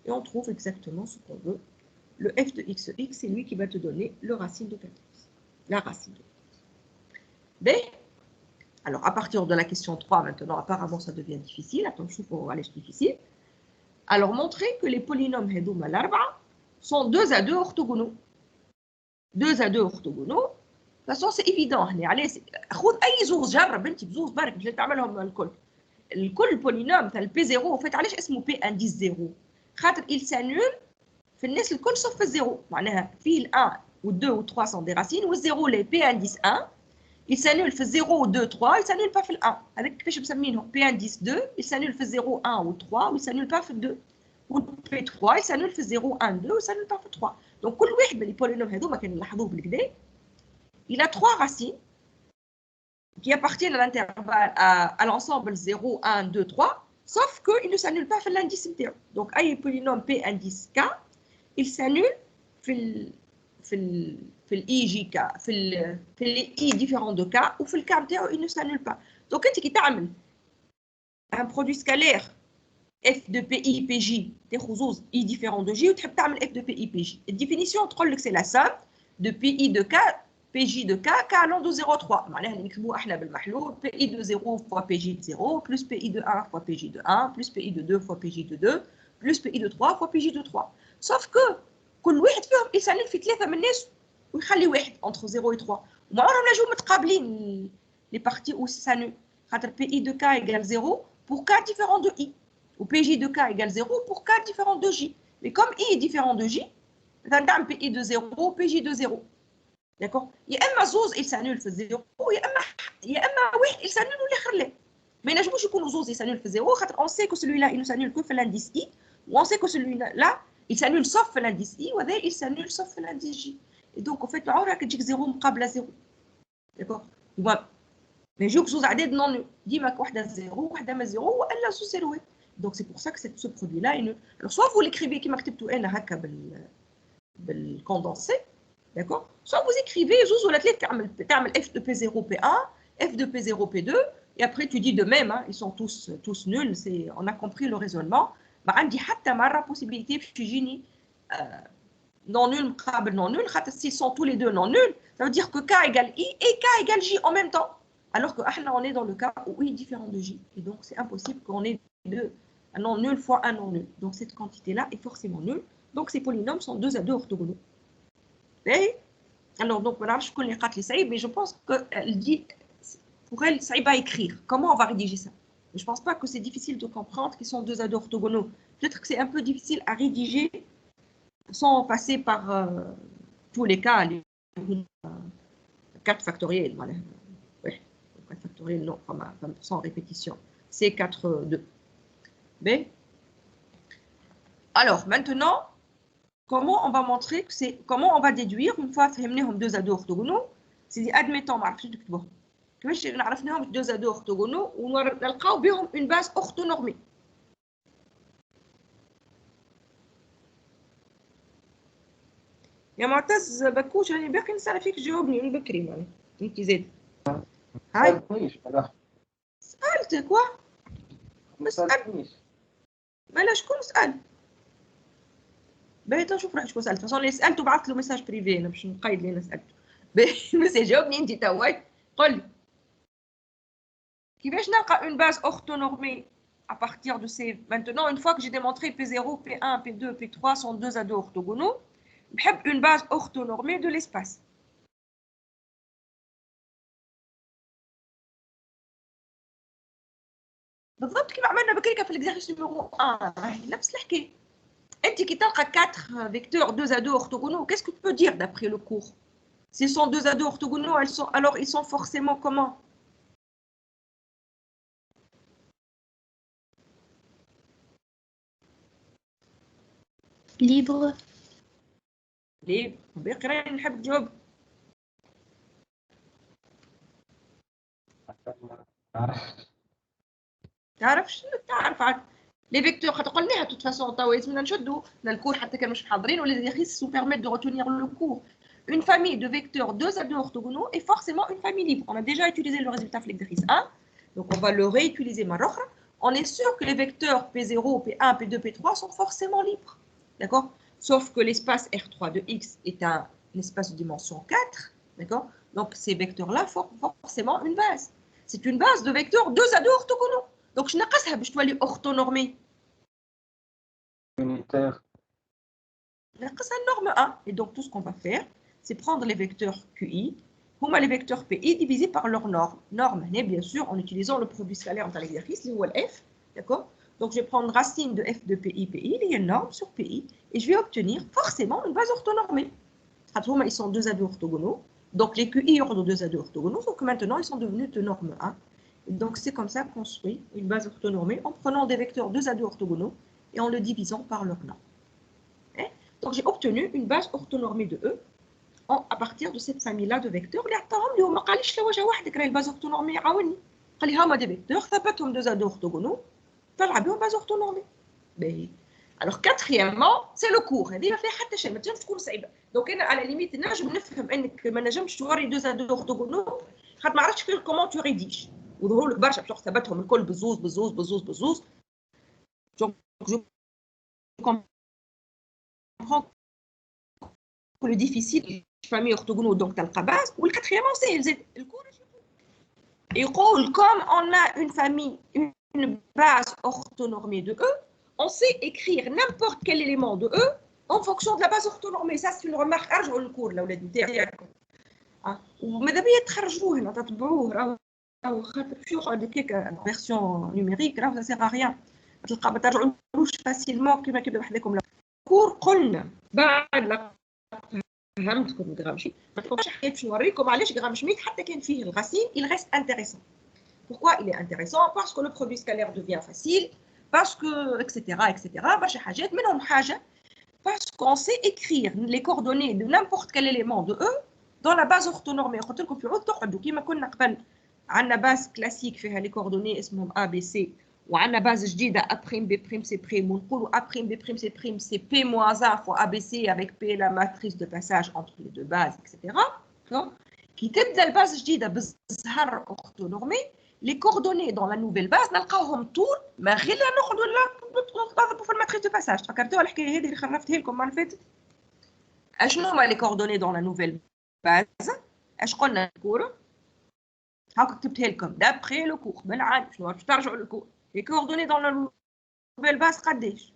Speaker 2: et on trouve exactement ce qu'on veut. Le f de xx, c'est lui qui va te donner le racine de 14. La racine de 14. B. Alors à partir de la question 3 maintenant, apparemment ça devient difficile. Attention pour aller difficile. Alors montrer que les polynômes هذوما الأربعة sont 2 à 2 orthogonaux. 2 à 2 orthogonaux. De toute façon, c'est évident. خذ أي زوز جرب أنت بزوز برك مش تعملهم الكل. الكل polynôme تاع P0 en fait علاش اسمه P indice 0 خاطر il s'annule في الناس الكل sauf الزيرو معناها فيه ال 1 و 2 و 3 sont des racines والزيرو les P indice 1 il s'annule في الزيرو و 2 3 il s'annule pas في ال 1 هذاك كيفاش مسمينهم P indice 2 il s'annule في الزيرو 1 و 3 و il s'annule pas في ال 2 و P3 il s'annule في الزيرو 1 2 و il s'annule pas في 3 donc كل واحد من les polynômes هذوما كانوا نلاحظوه بالكدا il a 3 racines qui appartiennent à l'intervalle à l'ensemble 0, 1, 2, 3, sauf qu'il ne s'annule pas في l'indice interne. Donc, un polynôme P indice K, il s'annule في l'IJK, في les I différents de K, ou في le K interne, il ne s'annule pas. Donc, quand tu as un produit scalaire F de PI, PJ, des خصوص I différents de J, ou tu as F de PI, PJ. La définition, c'est la somme de PI de K, PJ de K, K allant de 0,3. معناها نكتبوا احنا بالمحلول PI de 0 fois PJ de 0 plus PI de 1 fois PJ de 1 plus PI de 2 fois PJ de 2 plus PI de 3 fois PJ de 3. Sauf que كل واحد فيهم يسالي في 3 من الناس ويخلي واحد entre 0 et 3. وما عمرهم لا جاو متقابلين les parties où ça s'annule. خاطر PI de K égale 0 pour K différent de I. Ou PJ de K égale 0 pour K différent de J. Mais comme I est différent de J, on PI de 0, PJ de 0. D'accord. يا اما زوز يسانول في الزيرو يا اما واحد يسانول والاخر لا ما ينجموش يكونوا زوز يسانول في الزيرو خاطر اون سي كو سلوي لا il s'annule que في l'indice I ou on sait que celui-là il s'annule sauf في l'indice I وهذا il s'annule sauf في l'indice J et donc en fait عمرها كتجيك زيرو مقابله زيرو داكور ما يجوك زوز اعداد نون ديما وحده زيرو وحده ما زيرو والا زوز زيروات donc c'est pour ça que ce produit là alors soit vous l'écrivez كما كتبتوا انا هكا بالكوندونسي. D'accord. Soit vous écrivez زوز ولا ثلاث تعمل f de P0 P1, f de P0 P2 et après tu dis de même hein, ils sont tous nuls, on a compris le raisonnement. ما عندي حتى مرة possibilité باش يجيني non nul مقابل non nul خاطر s'ils sont tous les deux non nuls, ça veut dire que K égale I et K égale J en même temps. Alors que احنا on est dans le cas où I est différent de J et donc c'est impossible qu'on ait un non nul fois un non nul. Donc cette quantité là est forcément nulle. Donc ces polynômes sont 2 à 2 orthogonaux. Alors, donc, voilà, je connais les saïb, mais je pense qu'elle dit, pour elle, saïb à écrire. Comment on va rédiger ça? Mais je ne pense pas que c'est difficile de comprendre qu'ils sont 2 à 2 orthogonaux. Peut-être que c'est un peu difficile à rédiger sans passer par tous les cas, les 4 factoriels. Voilà. Oui, 4 factoriels, non, sans répétition. C'est 4, 2. B. Alors, maintenant, comment on va montrer que c'est comment on va déduire une fois فهمناهم deux ados orthogonaux c'est admettons ما عرفتش نكتبوهم كيفاش عرفناهم deux ados orthogonaux ونلقاو بهم une base orthonormée. يا معتز بكوش راني باقي نسال فيك جاوبني من بكري معناها انت زاد هاي سالتك واه ما سالتنيش مالا شكون سال باهي نشوف راح شكون سالت اللي سالته بعثت له ميساج بريفي انا باش نقيد اللي انا سالته بس جاوبني انت توا قل لي كيفاش نلقى une base orthonormée à partir de ces maintenant une fois que j'ai démontré P0 P1 P2 P3 sont deux ados orthogonaux نحب une base orthonormée de l'espace. بالضبط كيما عملنا بكريكا في l'exercice numéro 1 نفس الحكايه. انت كي تلقى 4 vecteurs deux ados orthogonaux qu'est-ce que tu peux dire d'après le cours? Si ce sont deux ados orthogonaux alors ils sont forcément comment?
Speaker 3: libre.
Speaker 2: ليه؟ باقي راني نحب تجاوب. تعرفش؟ تعرف عاد لي فيكتور خاطر قلناها توت فاسون توا لازمنا نشدوا الكور حتى كان مش حاضرين ولا زيغيس سو بيرميت دو retenir le cours. Une famille de vecteurs deux ados orthogonaux est forcément une famille libre. On a déjà utilisé le résultat في l'exercice 1, donc on va le réutiliser مرة. On est sûr que les vecteurs P0, P1, P2, P3 sont forcément libres. D'accord? Sauf que l'espace R3 de X est un espace de dimension 4. D'accord? Donc ces vecteurs-là forment forcément une base. C'est une base de vecteurs deux ados orthogonaux. Donc je نقصها باش تولي orthonormée.
Speaker 7: Unitaire.
Speaker 2: نقصها norme 1. Et donc tout ce qu'on va faire, c'est prendre les vecteurs QI, les vecteurs PI divisés par leur norme. Norme, bien sûr, en utilisant le produit scalaire dans l'exercice, ou le F. D'accord? Donc je vais prendre racine de F de PI, il y a une norme sur PI, et je vais obtenir forcément une base orthonormée. Ils sont deux ados orthogonaux. Donc les QI ont deux ados orthogonaux, donc maintenant ils sont devenus de norme 1. Et donc c'est comme ça qu'on construit une base orthonormée en prenant des vecteurs deux ados orthogonaux et en le divisant par leur norme. Donc j'ai obtenu une base orthonormée de E à partir de cette famille-là de vecteurs. اللي هو ما قاليش لا وجه واحد راهي الباز orthonormée عاوني. قال لي هما des vecteurs ثبتهم deux ados orthogonaux طلع بهم base orthonormée. باهي. Alors quatrièmement, c'est le cours. هذه ما فيها حتى شيء ما تنجمش تكون صعيبه. دونك انا على ليميت نجم نفهم انك ما نجمش توري deux ados orthogonaux خاطر ما عرفتش كومون تو ريديج. وظهور لك برشا باش ثبتهم الكل بزوز بزوز بزوز بزوز. Donc je comprends que le difficile famille orthogonaux donc تلقى base والquatrièmement c'est الكور يقول comme on a une famille une base orthonormée de E on sait écrire n'importe quel élément de E en fonction de la base orthonormée. Ça c'est une remarque ارجعوا للكور الاولاد نتاعكم وماذا بيا تخرجوه هنا تتبعوه راهو خاطر شو يقعد هكاك فيرسيون نيميريك راهو ça sert à rien تلقى ما ترجعوش فاسيلمون كيما كيبدا وحدكم الكور قلنا بعد فهمتكم غرامشي ما تبقاش حكايه باش نوريكم علاش غرامشميت حتى كان فيه الغسيل il reste intéressant. Pourquoi il est intéressant? Parce que le produit scalaire devient facile, parce que etc. برشا حاجات منهم حاجه parce qu'on sait écrire les coordonnées de n'importe quel élément de E dans la base orthonormée. قلت لكم في عود تقعدوا كيما كنا قبل عندنا باز كلاسيك فيها لي كوردوني اسمهم A B C وعندنا باز جديده A', B', C' ونقولوا A', B', C', c'est P moins 1 fois ABC avec P la matrice de passage entre les deux bases, etc. كي تبدا الباز جديده بالزهر orthonormée les coordonnées dans la nouvelle base نلقاوهم طول ما غير ناخذوا في الماتريس دو باساج. تفكرتوا الحكايه هذه اللي خرفتها لكم المره اللي فاتت؟ اشنو هما لي كوردوني دون لا نوفيل باز؟ اش قلنا الكور؟ هاكا كتبتها لكم دابخي لو كور بالعاد شنو باش ترجعوا للكور. لي كوردوني دون لا نوفيل باز قداش؟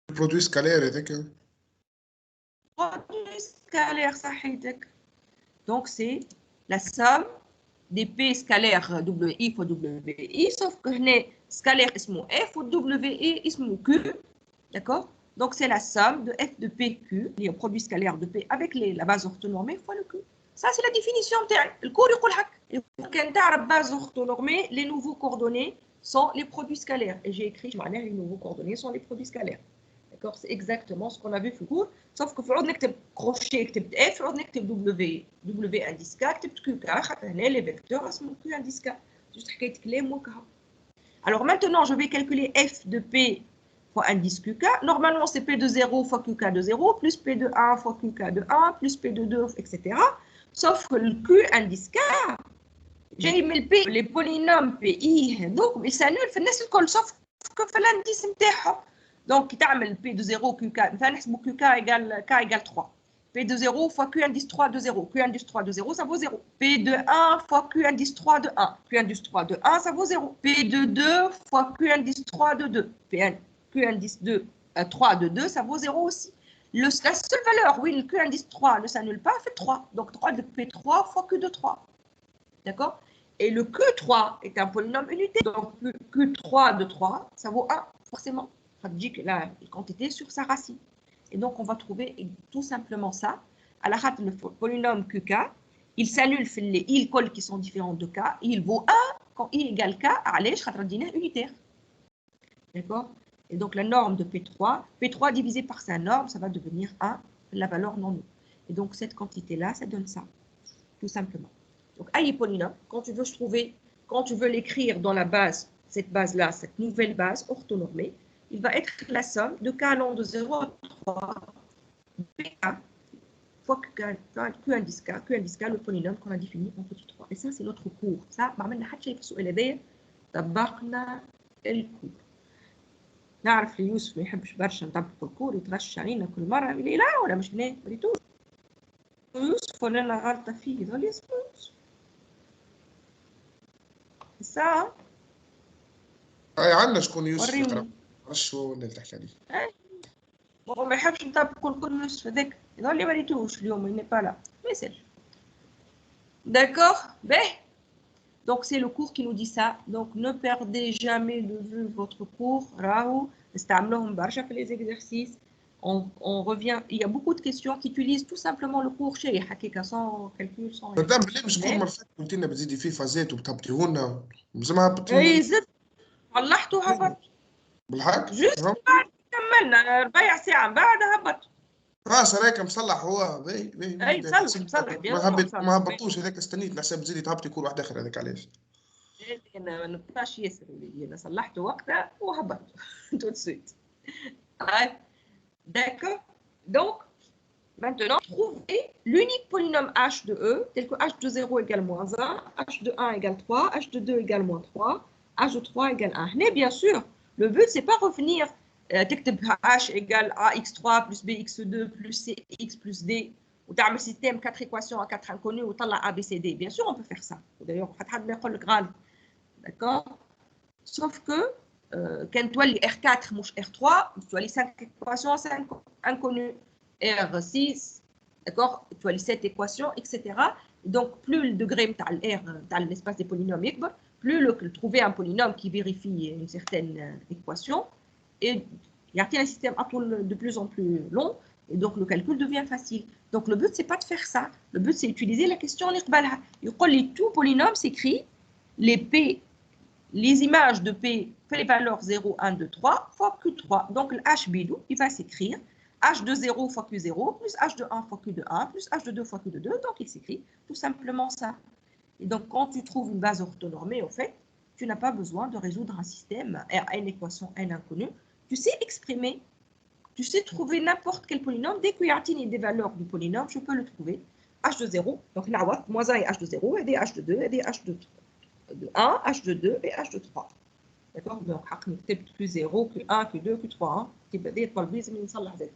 Speaker 1: البرودوي سكالير هذاك
Speaker 2: برودوي سكالير صحيتك. دونك سي لا سوم des P scalaires WI fois WI, sauf que هنا scalaire اسمه F و WI اسمه Q, d'accord? Donc c'est la somme de F de PQ, le produit scalaire de P avec la base orthonormée fois le Q. Ça c'est la définition تاعي. الكور يقول هكا. كان تعرف base orthonormée, les nouveaux coordonnées sont les produits scalaires. Et j'ai écrit معناها les nouveaux coordonnées sont les produits scalaires. D'accord, c'est exactement ce qu'on a vu في الكور. sauf que في العوض نكتب كروشيه كتبت اف، في العوض نكتب دبليو انديس كا كتبت كيو كا، خاطر هنا لي فيكتور اسمهم كيو انديس كا. جوست حكايه كلام وكا. Alors maintenant, je vais calculer f de p fois indice qk. Normalement, c'est p de 0 fois qk de 0, plus p de 1 fois qk de 1, plus p de 2, etc. Sauf que le q indice k, j'ai mis le p, les polynômes pi, donc ils s'annulent في الناس الكل sauf que في l'indice نتاعهم. Donc, tu as p de 0, qk, qk égale 3. P de 0 fois q indice 3 de 0. Q indice 3 de 0, ça vaut 0. P de 1 fois q indice 3 de 1. Q indice 3 de 1, ça vaut 0. P de 2 fois q indice 3 de 2. Q indice 3 de 2, ça vaut 0 aussi. La seule valeur, oui, le q indice 3 ne s'annule pas, fait 3. Donc, 3 de p3 fois q de 3. D'accord? Et le q3 est un polynôme unitaire. Donc, q3 de 3, ça vaut 1, forcément. Ça dit que la quantité sur sa racine. Et donc, on va trouver tout simplement ça. À la rate, le polynôme qk, il s'annule les i qui sont différents de k, et il vaut 1 quand i égale k, allez, je vais unitaire. D'accord? Et donc, la norme de P3 divisé par sa norme, ça va devenir 1, la valeur non nulle. Et donc, cette quantité-là, ça donne ça, tout simplement. Donc, aïe polynôme, quand tu veux l'écrire dans la base, cette base-là, cette nouvelle base orthonormée, il va être la somme de k allant de 0 à 3, pk, fois q indice k, le polynôme qu'on a défini en petit 3. Et ça, c'est notre cours. Ça, ما عملنا حتى شيء في السؤال هذايا، طبقنا الكور. نعرف يوسف ما يحبش برشا نطبقوا الكور، يتغش علينا كل مرة، يقول لي لا ولا مش هنا، مريتوش. يوسف ولا أنا غلطة فيه، يظل يسكت. الساعة؟
Speaker 1: أي عندنا شكون يوسف يقرأ.
Speaker 2: وريني.
Speaker 1: معرفش هو ولا اللي تحكي عليه.
Speaker 2: هو ما يحبش نطبقوا الكل يوسف هذاك، يظل لي مريتوش اليوم، il n'est pas là. ما يسالش. D'accord? Ben. Donc, c'est le cours qui nous dit ça. Donc, ne perdez jamais de vue votre cours. Rahou, les exercices. On revient. Il y a beaucoup de questions qui utilisent tout simplement le cours chez Hakika sans calcul, sans rien.
Speaker 1: مدام بلي مش كل مرة قلت لنا بتزيدي فيه فازات وبتهبطيه لنا، زعما هبطتوا
Speaker 2: اي زدت صلحت وهبط.
Speaker 1: بالحق؟
Speaker 2: جوست بعد كملنا ربع ساعة من بعد هبط.
Speaker 1: راك مصلح هو باهي
Speaker 2: اي مصلح بيان
Speaker 1: ما هبطوش هذاك، استنيت نحسب تزيدي تهبطي كل واحد اخر، هذاك علاش.
Speaker 2: انا ما نبقاش ياسر اللي انا صلحته وقتها وهبطت tout de suite. D'accord. Donc, maintenant, trouvez l'unique polynôme h de e, tel que h de 0 égale moins 1, h de 1 égale 3, h de 2 égale moins 3, h de 3 égale 1. Mais bien sûr, le but, c'est pas revenir, h égale ax3 plus bx2 plus cx plus d, ou tu as un système 4 équations à 4 inconnues, ou tu as a, b, c, d. Bien sûr, on peut faire ça. D'ailleurs, on va le grade. D'accord? Sauf que, quand tu as les R4 مش R3, tu as les 5 équations 5 inconnues, R6, d'accord? Tu as les 7 équations, etc. Donc, plus le degré de l'espace des polynômes est grand, plus trouver un polynôme qui vérifie une certaine équation, et il y a un système de plus en plus long, et donc le calcul devient facile. Donc, le but, c'est pas de faire ça. Le but, c'est d'utiliser la question en iqbalha. Tout polynôme s'écrit les P, les images de P, les valeurs 0, 1, 2, 3 fois Q3. Donc, le H bidou, il va s'écrire H de 0 fois Q0 plus H de 1 fois Q de 1 plus H de 2 fois Q de 2. Donc, il s'écrit tout simplement ça. Et donc, quand tu trouves une base orthonormée, au fait, tu n'as pas besoin de résoudre un système à une équation n inconnue. Tu sais exprimer, tu sais trouver n'importe quel polynôme. Dès qu'il y a des valeurs du polynôme, je peux le trouver. H de 0, donc là, moins 1 et H de 0, et des H de 2 et des H de 1, H de 2 et H de 3. D'accord? Donc, نكتب Q0, Q1, Q2, Q3. كيف بدي يطلب لازم نصلح ذلك.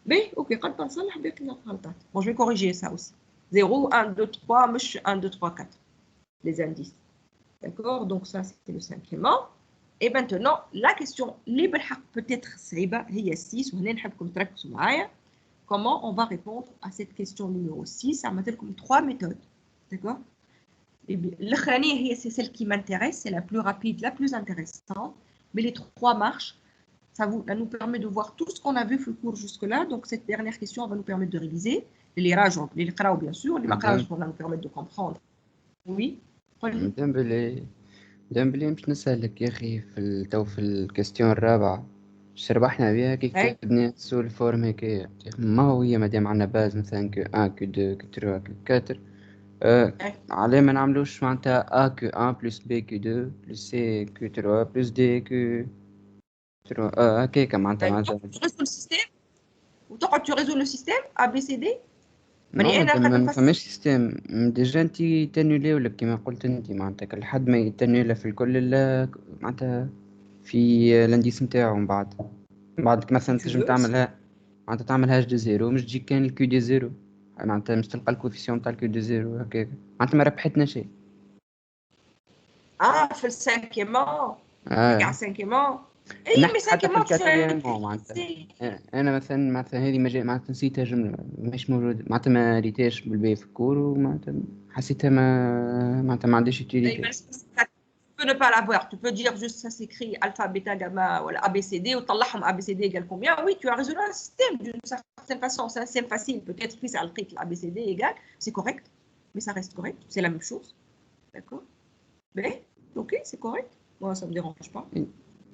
Speaker 2: Mais, ok, قد نصلح باقي الغلطات. Bon, je vais corriger ça aussi. 0, 1, 2, 3, مش 1, 2, 3, 4. Les indices. D'accord? Donc, ça, c'était le cinquièmement. Et maintenant, la question اللي بالحق peut-être صعيبة هي 6 وهنا نحبكم تركزوا معايا. Comment on va répondre à cette question numéro 6? عملت لكم 3 méthodes. D'accord? C'est celle qui m'intéresse, c'est la plus rapide, la plus intéressante. Mais les 3 marches, ça nous permet de voir tout ce qu'on a vu dans le cours jusque-là. Donc, cette dernière question va nous permettre de réviser. Les rajots, les qraou, bien sûr. Les maqrages vont nous permettre de comprendre. Oui.
Speaker 7: ديمبلي باش نسألك يا أخي في الكاستيون الرابعة شربحنا بها كي
Speaker 2: أي.
Speaker 7: كتبنا سو الفورم هكايا. ما هو هي مادام عندنا باز مثلا كو 1 كو 2 كو 3 كو 4
Speaker 2: أي.
Speaker 7: علاه ما نعملوش معناتها A كو 1 بلس B كو 2 بلس C كو 3 بلس D كو 3 هكاكا معناتها
Speaker 2: Tu résous le système وتقعد tu résous le système A B C D
Speaker 7: نو
Speaker 2: ماني أنا
Speaker 7: مادام
Speaker 2: قاعدة
Speaker 7: ما
Speaker 2: نفسر.
Speaker 7: فماش سيستم ديجا انتي تانيوليو لك كيما قلت انتي معناتها كل حد ما يتانيولا في الكل الا معناتها في الانديس نتاعو من بعد مثلا تنجم تعملها معناتها تعمل هاش دو زيرو مش تجيك كان الكيو دي زيرو معناتها مش تلقى الكوفيسيون تاع الكيو دي زيرو هكاك معناتها ما ربحتنا شيء.
Speaker 2: في السانكيمون نحكي على السانكيمون. اي
Speaker 7: نحكي
Speaker 2: مي
Speaker 7: حتى في
Speaker 2: سانكيمون
Speaker 7: الكاتريام معناتها انا مثلا هذه معناتها نسيتها جمله مش موجوده معناتها ما ريتهاش بالباهي في الكور ومعناتها حسيتها معناتها ما عنديش utilité.
Speaker 2: Tu peux ne pas l'avoir. Tu peux dire juste ça s'écrit alpha, bêta, gamma, voilà, A, B, C, D, ou t'allahum A, B, C, D égale combien. Oui, tu as résolu un système d'une certaine façon. C'est un système facile. Peut-être que c'est A, B, C, D égale. C'est correct, mais ça reste correct. C'est la même chose. D'accord. Mais, ok, c'est correct. Moi, ça ne me dérange pas.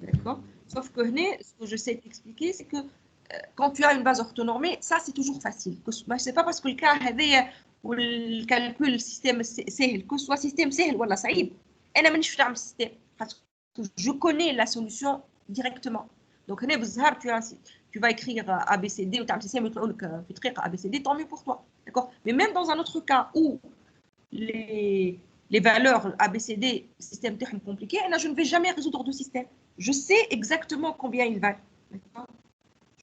Speaker 2: D'accord. Sauf que ce que je sais t'expliquer, c'est que quand tu as une base orthonormée, ça, c'est toujours facile. Ce n'est pas parce que le cas ou le calcul, le système, c'est que ce soit système, c'est ou صعيب. أنا مانيش نعمل système parce que je connais la solution directement. Donc هنا بالظهر tu vas écrire A B C D ou تعمل système يطلعوا لك في دقيقة A B C D, tant mieux pour toi. D'accord. Mais même dans un autre cas où les valeurs A B C D système تاعهم compliqué, je ne vais jamais résoudre de système. Je sais exactement combien ils valent. D'accord.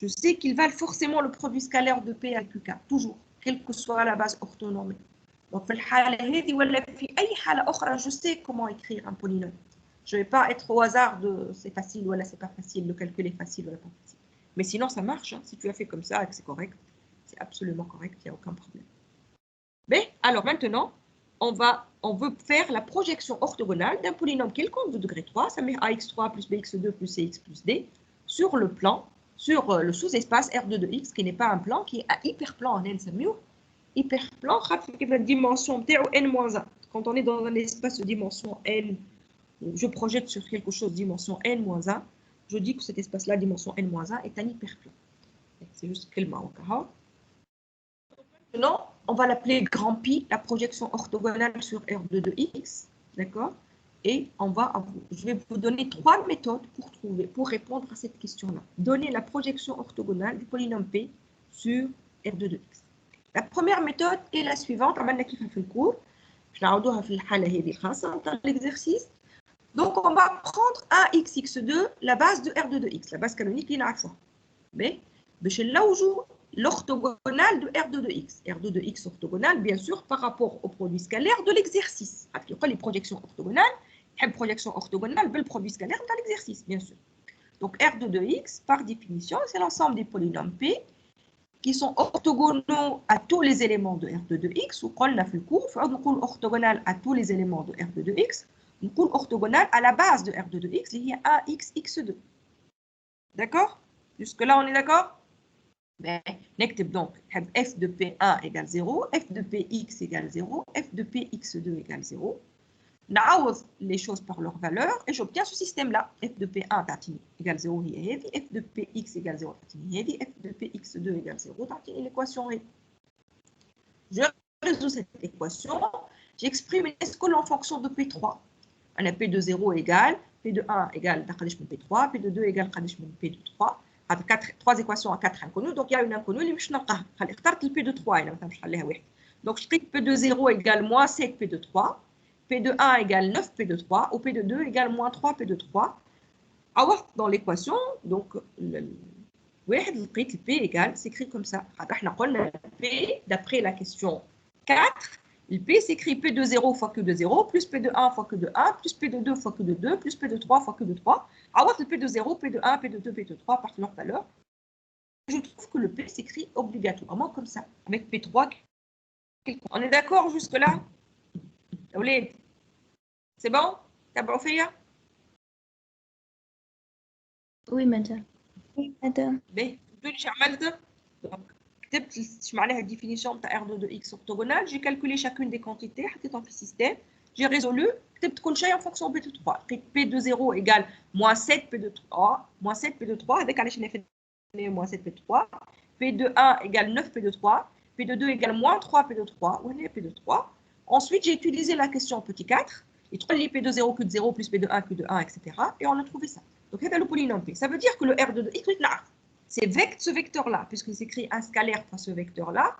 Speaker 2: Je sais qu'ils valent forcément le produit scalaire de P à QK, toujours, quelle que soit la base orthonormée. Donc, في الحالة هذه ولا في أي حالة أخرى, je sais comment écrire un polynôme. Je ne vais pas être au hasard de c'est facile ou là c'est pas facile, le calcul est facile ou pas facile. Mais sinon, ça marche. Hein. Si tu as fait comme ça et que c'est correct, c'est absolument correct, il n'y a aucun problème. Mais alors maintenant, on veut faire la projection orthogonale d'un polynôme quelconque de degré 3, ça met ax3 plus bx2 plus cx plus d, sur le plan, sur le sous-espace R2 de x, qui n'est pas un plan, qui est un hyperplan en N-Samur. Hyperplan, la dimension n-1. Quand on est dans un espace de dimension n, je projette sur quelque chose de dimension n-1, je dis que cet espace-là, dimension n-1, est un hyperplan. C'est juste quel mot. Maintenant, on va l'appeler grand pi, la projection orthogonale sur R2 de x, d'accord? Et je vais vous donner 3 méthodes pour répondre à cette question-là. Donner la projection orthogonale du polynôme P sur R2 de x. La première méthode est la suivante. On va le cours. Je vais l'exercice. Donc, on va prendre un xx2, la base de R2 de x, la base canonique, il a fois. Mais, là où joue l'orthogonale de R2 de x. R2 de x orthogonale, bien sûr, par rapport au produit scalaire de l'exercice. Les projections orthogonales, une projection orthogonale, le produit scalaire de l'exercice, bien sûr. Donc, R2 de x, par définition, c'est l'ensemble des polynômes P qui sont orthogonaux à tous les éléments de R2 de x, ou qu'on a fait le cours, on est orthogonal à tous les éléments de R2 de x, on est orthogonal à la base de R2 de x, il y a AXX2. D'accord? Jusque-là, on est d'accord? Ben, donc, f de P1 égale 0, f de Px égale 0, f de Px2 égale 0. N'aouz les choses par leur valeur et j'obtiens ce système-là. F de P1 égale 0, f de Px égale 0, f de Px2 égale 0, l'équation est. Je résous cette équation, j'exprime une escole en fonction de P3. On a P de 0 égale, P de 1 égale P3, P de 2 égale P de 3. Avec 3 équations à 4 inconnues, donc il y a une inconnue, je vais le P de 3. Donc je trie P de 0 égale moins 7 P de 3. P de 1 égale 9 P de 3, ou P de 2 égale moins 3 P de 3. Alors, dans l'équation, donc, le P égale, s'écrit comme ça. P, d'après la question 4, le P s'écrit P de 0 fois Q de 0, plus P de 1 fois Q de 1, plus P de 2 fois Q de 2, plus P de 3 fois Q de 3. Alors, le P de 0, P de 1, P de 2, P de 3 par leur valeur. Je trouve que le P s'écrit obligatoirement comme ça, avec P3. On est d'accord jusque-là? C'est bon? تابعوا فيا؟
Speaker 3: Oui, madame. Oui, madame.
Speaker 2: باهي قلتوا لي اش عملت؟ كتبت اش معناها الديفينيسيون تاع R2 de x orthogonale, j'ai calculé chacune des quantités حطيتهم في السيستم, j'ai résolu, كتبت كل شيء en fonction P de 3. P de 0 égale moins 7 P de 3, moins 7 P de 3, avec علاش نفد moins 7 P de 3. P de 1 égale 9 P de 3. P de 2 égale moins 3 P de 3. Ou P de 3. Ensuite, j'ai utilisé la question petit 4. Et 3 P de 0, Q de 0, plus P de 1, Q de 1, etc. Et on a trouvé ça. Donc, c'est le polynôme P. Ça veut dire que le R de X, c'est ce vecteur-là, puisque c'est écrit un scalaire par ce vecteur-là.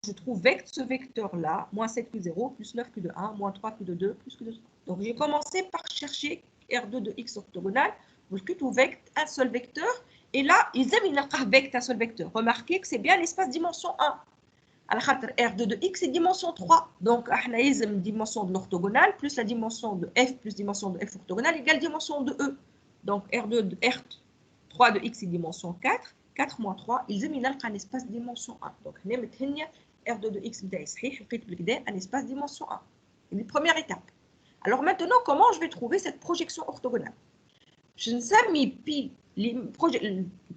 Speaker 2: Je trouve ce vecteur-là, moins 7Q0, plus 9Q de 1, moins 3Q de 2, plus Q de 3. Donc, j'ai commencé par chercher R2 de X orthogonal. Vous trouvez un seul vecteur. Et là, ils aiment un seul vecteur. Remarquez que c'est bien l'espace dimension 1. Alors, R2 de X est dimension 3. Donc, on a une dimension de l'orthogonale plus la dimension de F plus dimension de F orthogonale égale dimension de E. Donc, R3 de X est dimension 4. 4 moins 3, ils aiment un espace dimension 1. Donc, on a R2 de X est un espace dimension 1. C'est la première étape. Alors, maintenant, comment je vais trouver cette projection orthogonale? Je ne sais P, le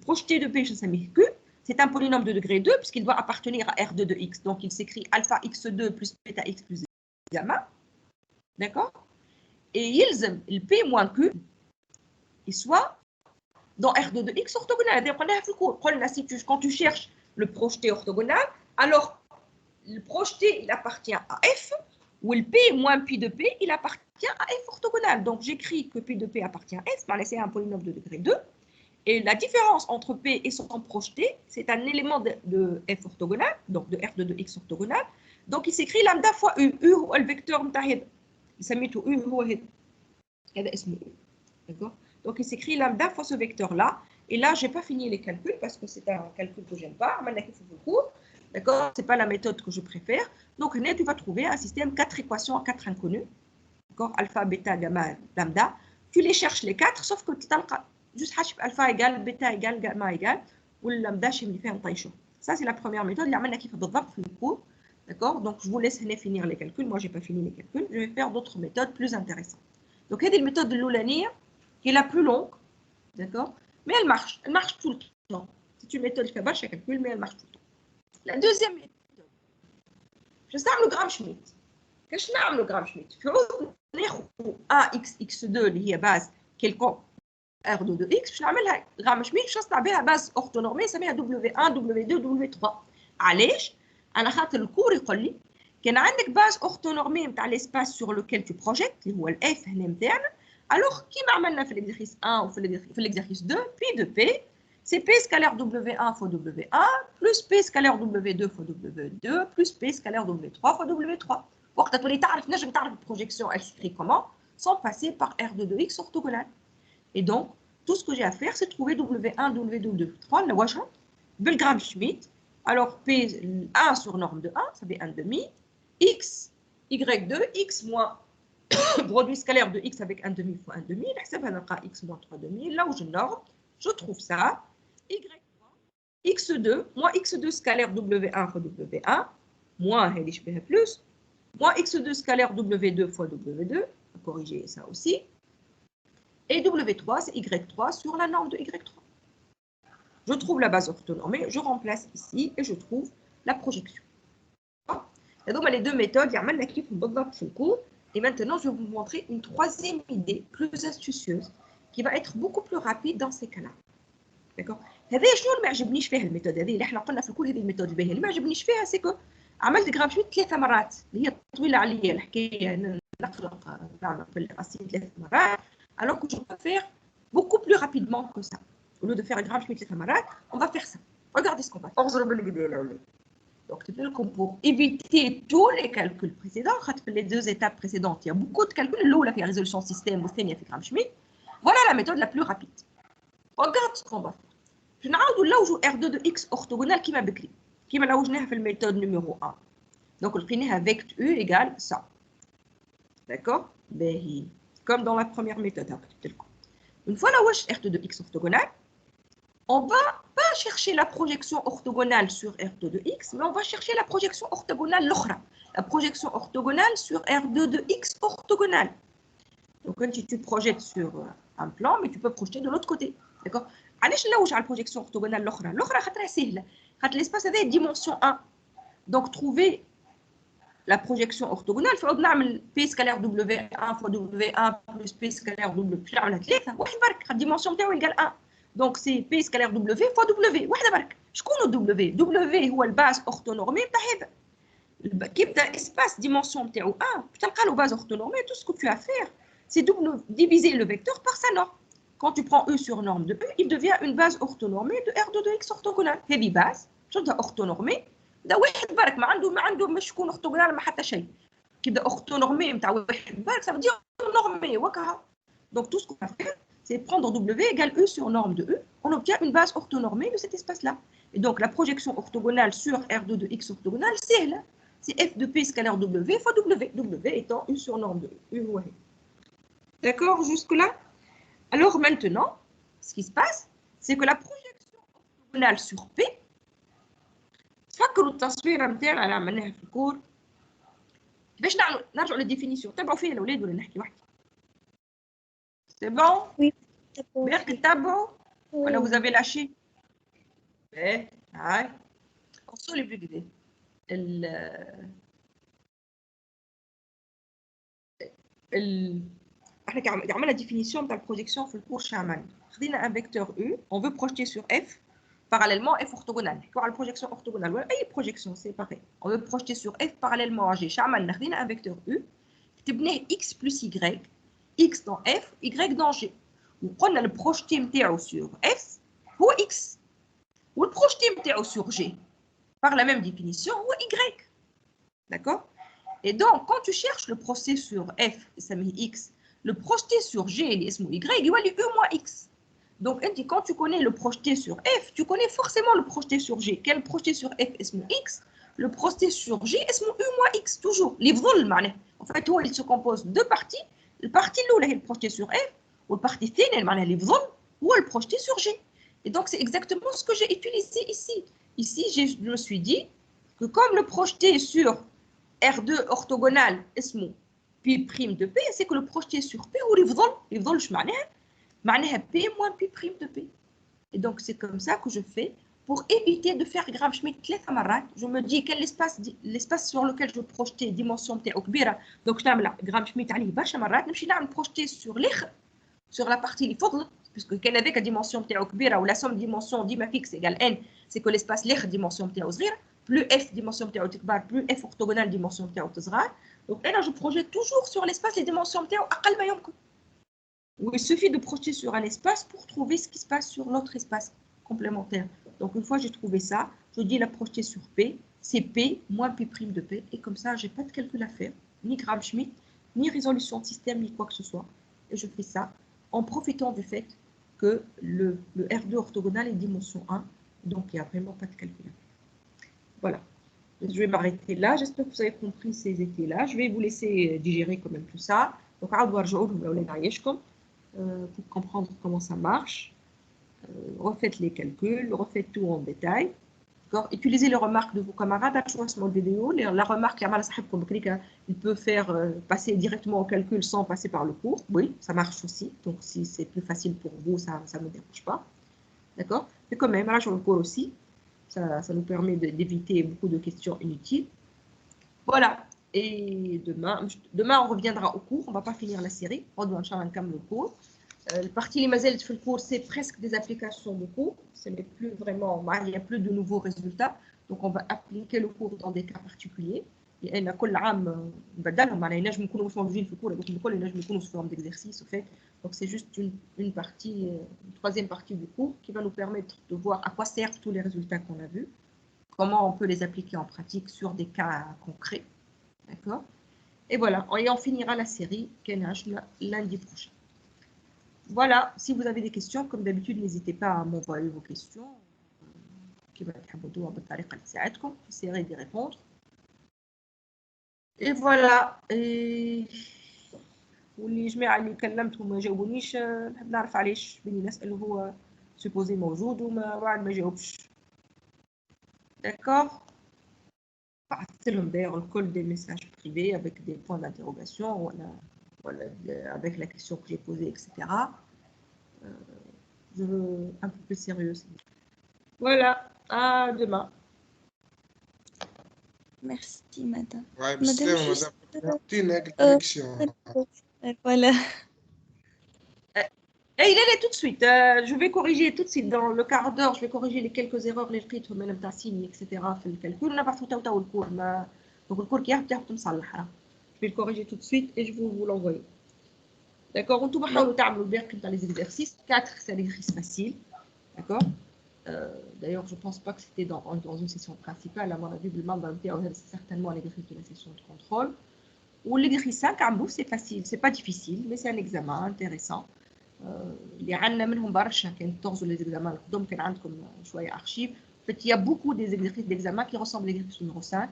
Speaker 2: projeté de P, je ne sais Q. C'est un polynôme de degré 2 puisqu'il doit appartenir à R2 de X. Donc, il s'écrit alpha x2 plus bêta x plus gamma. D'accord? Et le P moins Q, il soit dans R2 de X orthogonal. Quand tu cherches le projeté orthogonal, alors le projeté, il appartient à F, ou le P moins Pi de P, il appartient à F orthogonal. Donc, j'écris que Pi de P appartient à F, c'est un polynôme de degré 2. Et la différence entre P et son projeté, c'est un élément de F orthogonal, donc de R2 de X orthogonal. Donc, il s'écrit lambda fois U. U est le vecteur متاع il s'appelle U هو هذا. هذا اسمه U. D'accord? Donc, il s'écrit lambda fois ce vecteur-là. Et là, je n'ai pas fini les calculs parce que c'est un calcul que je n'aime pas. D'accord? Ce n'est pas la méthode que je préfère. Donc, là, tu vas trouver un système 4 équations à 4 inconnus. D'accord? Alpha, bêta, gamma, lambda. Tu les cherches les 4, sauf que tu as juste alpha égale, bêta égale, gamma égale, ou lambda chez fait un taïcho. Ça, c'est la première méthode. Il y a un qui fait le cours. D'accord? Donc, je vous laisse finir les calculs. Moi, je n'ai pas fini les calculs. Je vais faire d'autres méthodes plus intéressantes. Donc, il y a une méthode de l'Oulania qui est la plus longue. D'accord? Mais elle marche. Elle marche tout le temps. C'est une méthode qui fait chez calcul, mais elle marche tout le temps. La deuxième méthode, je sais le Gram-Schmidt. Qu'est-ce que je fais le Gram-Schmidt? Je vais AX, X2, qui est base quelconque. R2 de X, je vais faire Gram-Schmidt, je vais faire la base orthonormée, ça s'appelle W1, W2, W3. علاش؟ أنا خاطر الكور يقول لي كان عندك باز orthonormée نتاع l'espace sur lequel tu projettes اللي هو الF هنا نتاعنا. Alors كيما عملنا في l'exercice 1 وفي l'exercice 2, P de P, c'est P scalaire W1 fois W1 plus P scalaire W2 fois W2 plus P scalaire W3 fois W3. وقت تولي تعرف نجم تعرف البروجيكسيون elle s'écrit comment sans passer par R2 de X orthogonal. Et donc, tout ce que j'ai à faire, c'est trouver W1, W2, W3, le Wajhan, Gram-Schmidt. Alors, P, 1 sur norme de 1, ça fait 1 demi. X, Y2, X moins produit scalaire de X avec 1 demi fois 1 demi. X moins 3 demi. Là où je norme, je trouve ça. Y3, X2, moins X2 scalaire W1 fois W1, moins plus, moins X2 scalaire W2 fois W2. On va corriger ça aussi. Et W3, c'est Y3 sur la norme de Y3. Je trouve la base orthonormée, je remplace ici et je trouve la projection. Et donc, les deux méthodes, il y a un qui font le cours. Et maintenant, je vais vous montrer une troisième idée plus astucieuse qui va être beaucoup plus rapide dans ces cas-là. D'accord? هذا شنو ما عجبنيش فيها الميثود هذه اللي احنا قلنا في الكور هذه الميثود الباهيه اللي ما عجبنيش فيها سيكو عملت Gram-Schmidt 3 مرات اللي هي طويله عليا الحكايه نخلق نعمل في الراسين 3 مرات. Alors que je peux faire beaucoup plus rapidement que ça. Au lieu de faire un Gram-Schmidt on va faire ça. Regardez ce qu'on va faire. Donc, pour éviter tous les calculs précédents, les deux étapes précédentes, il y a beaucoup de calculs. Là, il y a résolution système, il y a Gram-Schmidt. Voilà la méthode la plus rapide. Regarde ce qu'on va faire. Je vais là où je R2 de X orthogonal qui m'a bécrit. Qui m'a là où je n'ai fait la méthode numéro 1. Donc, je vais avec U égale ça. D'accord? Comme dans la première méthode. Une fois là où je R2 de X orthogonal, on va pas chercher la projection orthogonale sur R2 de X, mais on va chercher la projection orthogonale l'autre. La projection orthogonale sur R2 de X orthogonale. Donc, quand tu projettes sur un plan, mais tu peux projeter de l'autre côté. D'accord? علاش là où j'ai la projection orthogonale l'autre خاطرها سهلة. خاطر l'espace هذا dimension 1. Donc, trouver la projection orthogonale, il faut نعمل P scalaire W1 fois W1 plus P scalaire W باش نعملها 3 واحد برك الديمونسيون تاعو يلقى 1 دونك سي P scalaire W fois W واحده برك شكون W W هو الباز اورتونورمي تاع هذا كي يبدا اسباس ديمونسيون تاعو 1 باش تلقى له باز اورتونورمي tout ce que tu as à faire c'est diviser le vecteur par sa norme. Quand tu prends E sur norme de E, il devient une base orthonormée de R2 de X orthogonale. هذه base شفتها orthonormée ده واحد برك ما عنده مش يكون اورتوغونال ما حتى شيء كده اورتونورمي نتاع واحد برك ça veut dire normé وكها donc tout ce qu'on va faire c'est prendre W égale E sur norme de E on obtient une base orthonormée de cet espace là et donc la projection orthogonale sur R2 de X orthogonale c'est là c'est F de P scalaire W fois W étant U sur norme de E هو d'accord jusque là alors maintenant ce qui se passe c'est que la projection orthogonale sur P فكروا التصويره نتاعنا اللي عملناها في الكور باش نرجعوا للديفينيسيون تبعوا فيها الاولاد ولا نحكي وحدي سي بون
Speaker 3: وي
Speaker 2: باقي تتبعوا ولا vous avez lâché ايه هاي قصوا لي بلو احنا عملنا ديفينيسيون تاع البروجيكسيون في الكور شامل خدينا ان فيكتور U on veut projeter sur F parallèlement F orthogonale. Pour la projection orthogonale, une projection, c'est pareil. On veut projeter sur F parallèlement à G. Charmal, on a un vecteur U. Tu X plus Y. X dans F, Y dans G. On a le projeté sur F ou X. Ou le projeté sur G. Par la même définition, ou Y. D'accord? Et donc, quand tu cherches le projeté sur F, ça met X, le projeté sur G, il est Y, il va U moins X. Donc, quand tu connais le projeté sur F, tu connais forcément le projeté sur G. Quel projeté sur F est X? Le projeté sur G est U moins X, toujours. Les vols, en fait, il se compose de deux parties. La partie là, est le projeté sur F, ou la partie fine, les vols, ou le projeté sur G. Et donc, c'est exactement ce que j'ai utilisé ici. Ici, je me suis dit que comme le projeté sur R2 orthogonal est P' de P, c'est que le projeté sur P, ou les vols, je معناها P moins P' de P. Et donc, c'est comme ça que je fais pour éviter de faire Gram-Schmidt 3 مرات. Je me dis quel l'espace sur lequel je projetais dimension تاعو كبيرة. Donc, je نعمل Gram-Schmidt عليه برشا مرات. نمشي نعمل projeter sur l'autre, sur la partie اللي فضلت, puisque كان هذاك dimension تاعو كبيرة ou la somme dimension ديما fixe égale n, c'est que l'espace l'autre dimension تاعو صغيرة. Plus F dimension تاعو تكبر, plus F orthogonale dimension تاعو تصغر. Donc, là, je projette toujours sur l'espace les dimensions تاعو أقل ما يمكن. Où il suffit de projeter sur un espace pour trouver ce qui se passe sur l'autre espace complémentaire. Donc, une fois que j'ai trouvé ça, je dis la projeter sur P, c'est P moins P' de P. Et comme ça, je n'ai pas de calcul à faire, ni Gram-Schmidt, ni résolution de système, ni quoi que ce soit. Et je fais ça en profitant du fait que le R2 orthogonal est dimension 1. Donc, il n'y a vraiment pas de calcul à faire. Voilà. Je vais m'arrêter là. J'espère que vous avez compris ces étés-là. Je vais vous laisser digérer quand même tout ça. Donc, pour comprendre comment ça marche, refaites les calculs, refaites tout en détail. Utilisez les remarques de vos camarades à ce vidéo. La remarque, il peut faire passer directement au calcul sans passer par le cours. Oui, ça marche aussi. Donc, si c'est plus facile pour vous, ça ne me dérange pas. D'accord? Mais quand même, là, sur le cours aussi, ça nous permet d'éviter beaucoup de questions inutiles. Voilà. Et demain, on reviendra au cours. On ne va pas finir la série. On doit le cours. La partie Limazel de cours, c'est presque des applications de cours. Ce n'est plus vraiment, il n'y a plus de nouveaux résultats. Donc, on va appliquer le cours dans des cas particuliers. Et donc, c'est juste une partie, une troisième partie du cours qui va nous permettre de voir à quoi servent tous les résultats qu'on a vus, comment on peut les appliquer en pratique sur des cas concrets. D'accord? Et voilà, et on finira la série lundi prochain. Voilà, si vous avez des questions, comme d'habitude, n'hésitez pas à m'envoyer vos questions. J'essaierai d'y répondre. Et voilà. Et واللي جماعة اللي كلمتهم ما جاوبونيش نحب نعرف علاش بني نسأل هو سوبوزي موجود وما بعد ما جاوبش. D'accord? بعثت لهم d'ailleurs الكل des messages privés avec des points d'interrogation voilà, avec la question que j'ai posée, etc. Je veux un peu plus sérieux. Voilà, à demain.
Speaker 3: Merci, madame.
Speaker 1: Ouais,
Speaker 3: Madame,
Speaker 1: بالسلامة
Speaker 3: juste...
Speaker 1: مدام يعطينا الكونيكسيون.
Speaker 3: voilà.
Speaker 2: Et il est tout de suite. Je vais corriger tout de suite. Dans le quart d'heure, je vais corriger les quelques erreurs, les rythmes, même ta signe, etc. في الكالكول. On a partout au cours. Donc le cours qui a été مصلح. Je vais le corriger tout de suite et je vais vous l'envoyer. D'accord. On tout حاولوا تعملوا الباقي dans les exercices. 4, c'est l'exercice facile. D'accord. D'ailleurs, je ne pense pas que c'était dans une session principale. À mon avis, c'est certainement l'exercice de la session de contrôle. Ou l'exercice 5, c'est facile. C'est pas difficile, mais c'est un examen intéressant. اللي عندنا منهم برشا كان تغزوا les examens القدام كان عندكم شويه archives. En fait, il y a beaucoup des exercices d'examen qui ressemblent à l'exercice numéro 5.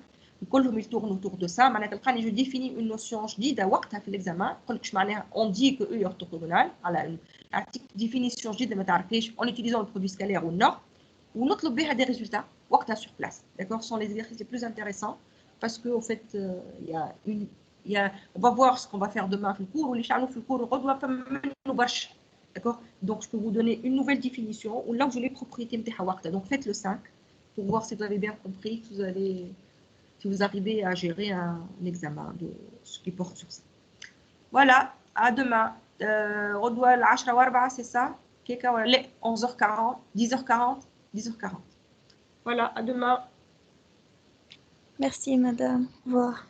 Speaker 2: كلهم يتورنوا autour de ça. معناتها تلقاني je définis une notion جديده وقتها في l'examen. نقول لك معناها on dit que E est orthogonal على نعطيك définition جديده ما تعرفيش en utilisant le produit scalaire ou non. ونطلب بها des résultats وقتها sur place. D'accord, ce sont les exercices les plus intéressants parce que au fait on va voir ce qu'on va faire demain في الcours واللي شعلوا في الcours غدوه فما منه برشا. D'accord. Donc, je peux vous donner une nouvelle définition ou là où j'ai les propriétés متاعها. Donc, faites le 5 pour voir si vous avez bien compris, si vous arrivez à gérer un examen de ce qui porte sur ça. Voilà, à demain. غدوة 10:04, c'est ça? 11h40, 10h40, 10h40. Voilà, à demain.
Speaker 3: Merci, madame. Au revoir.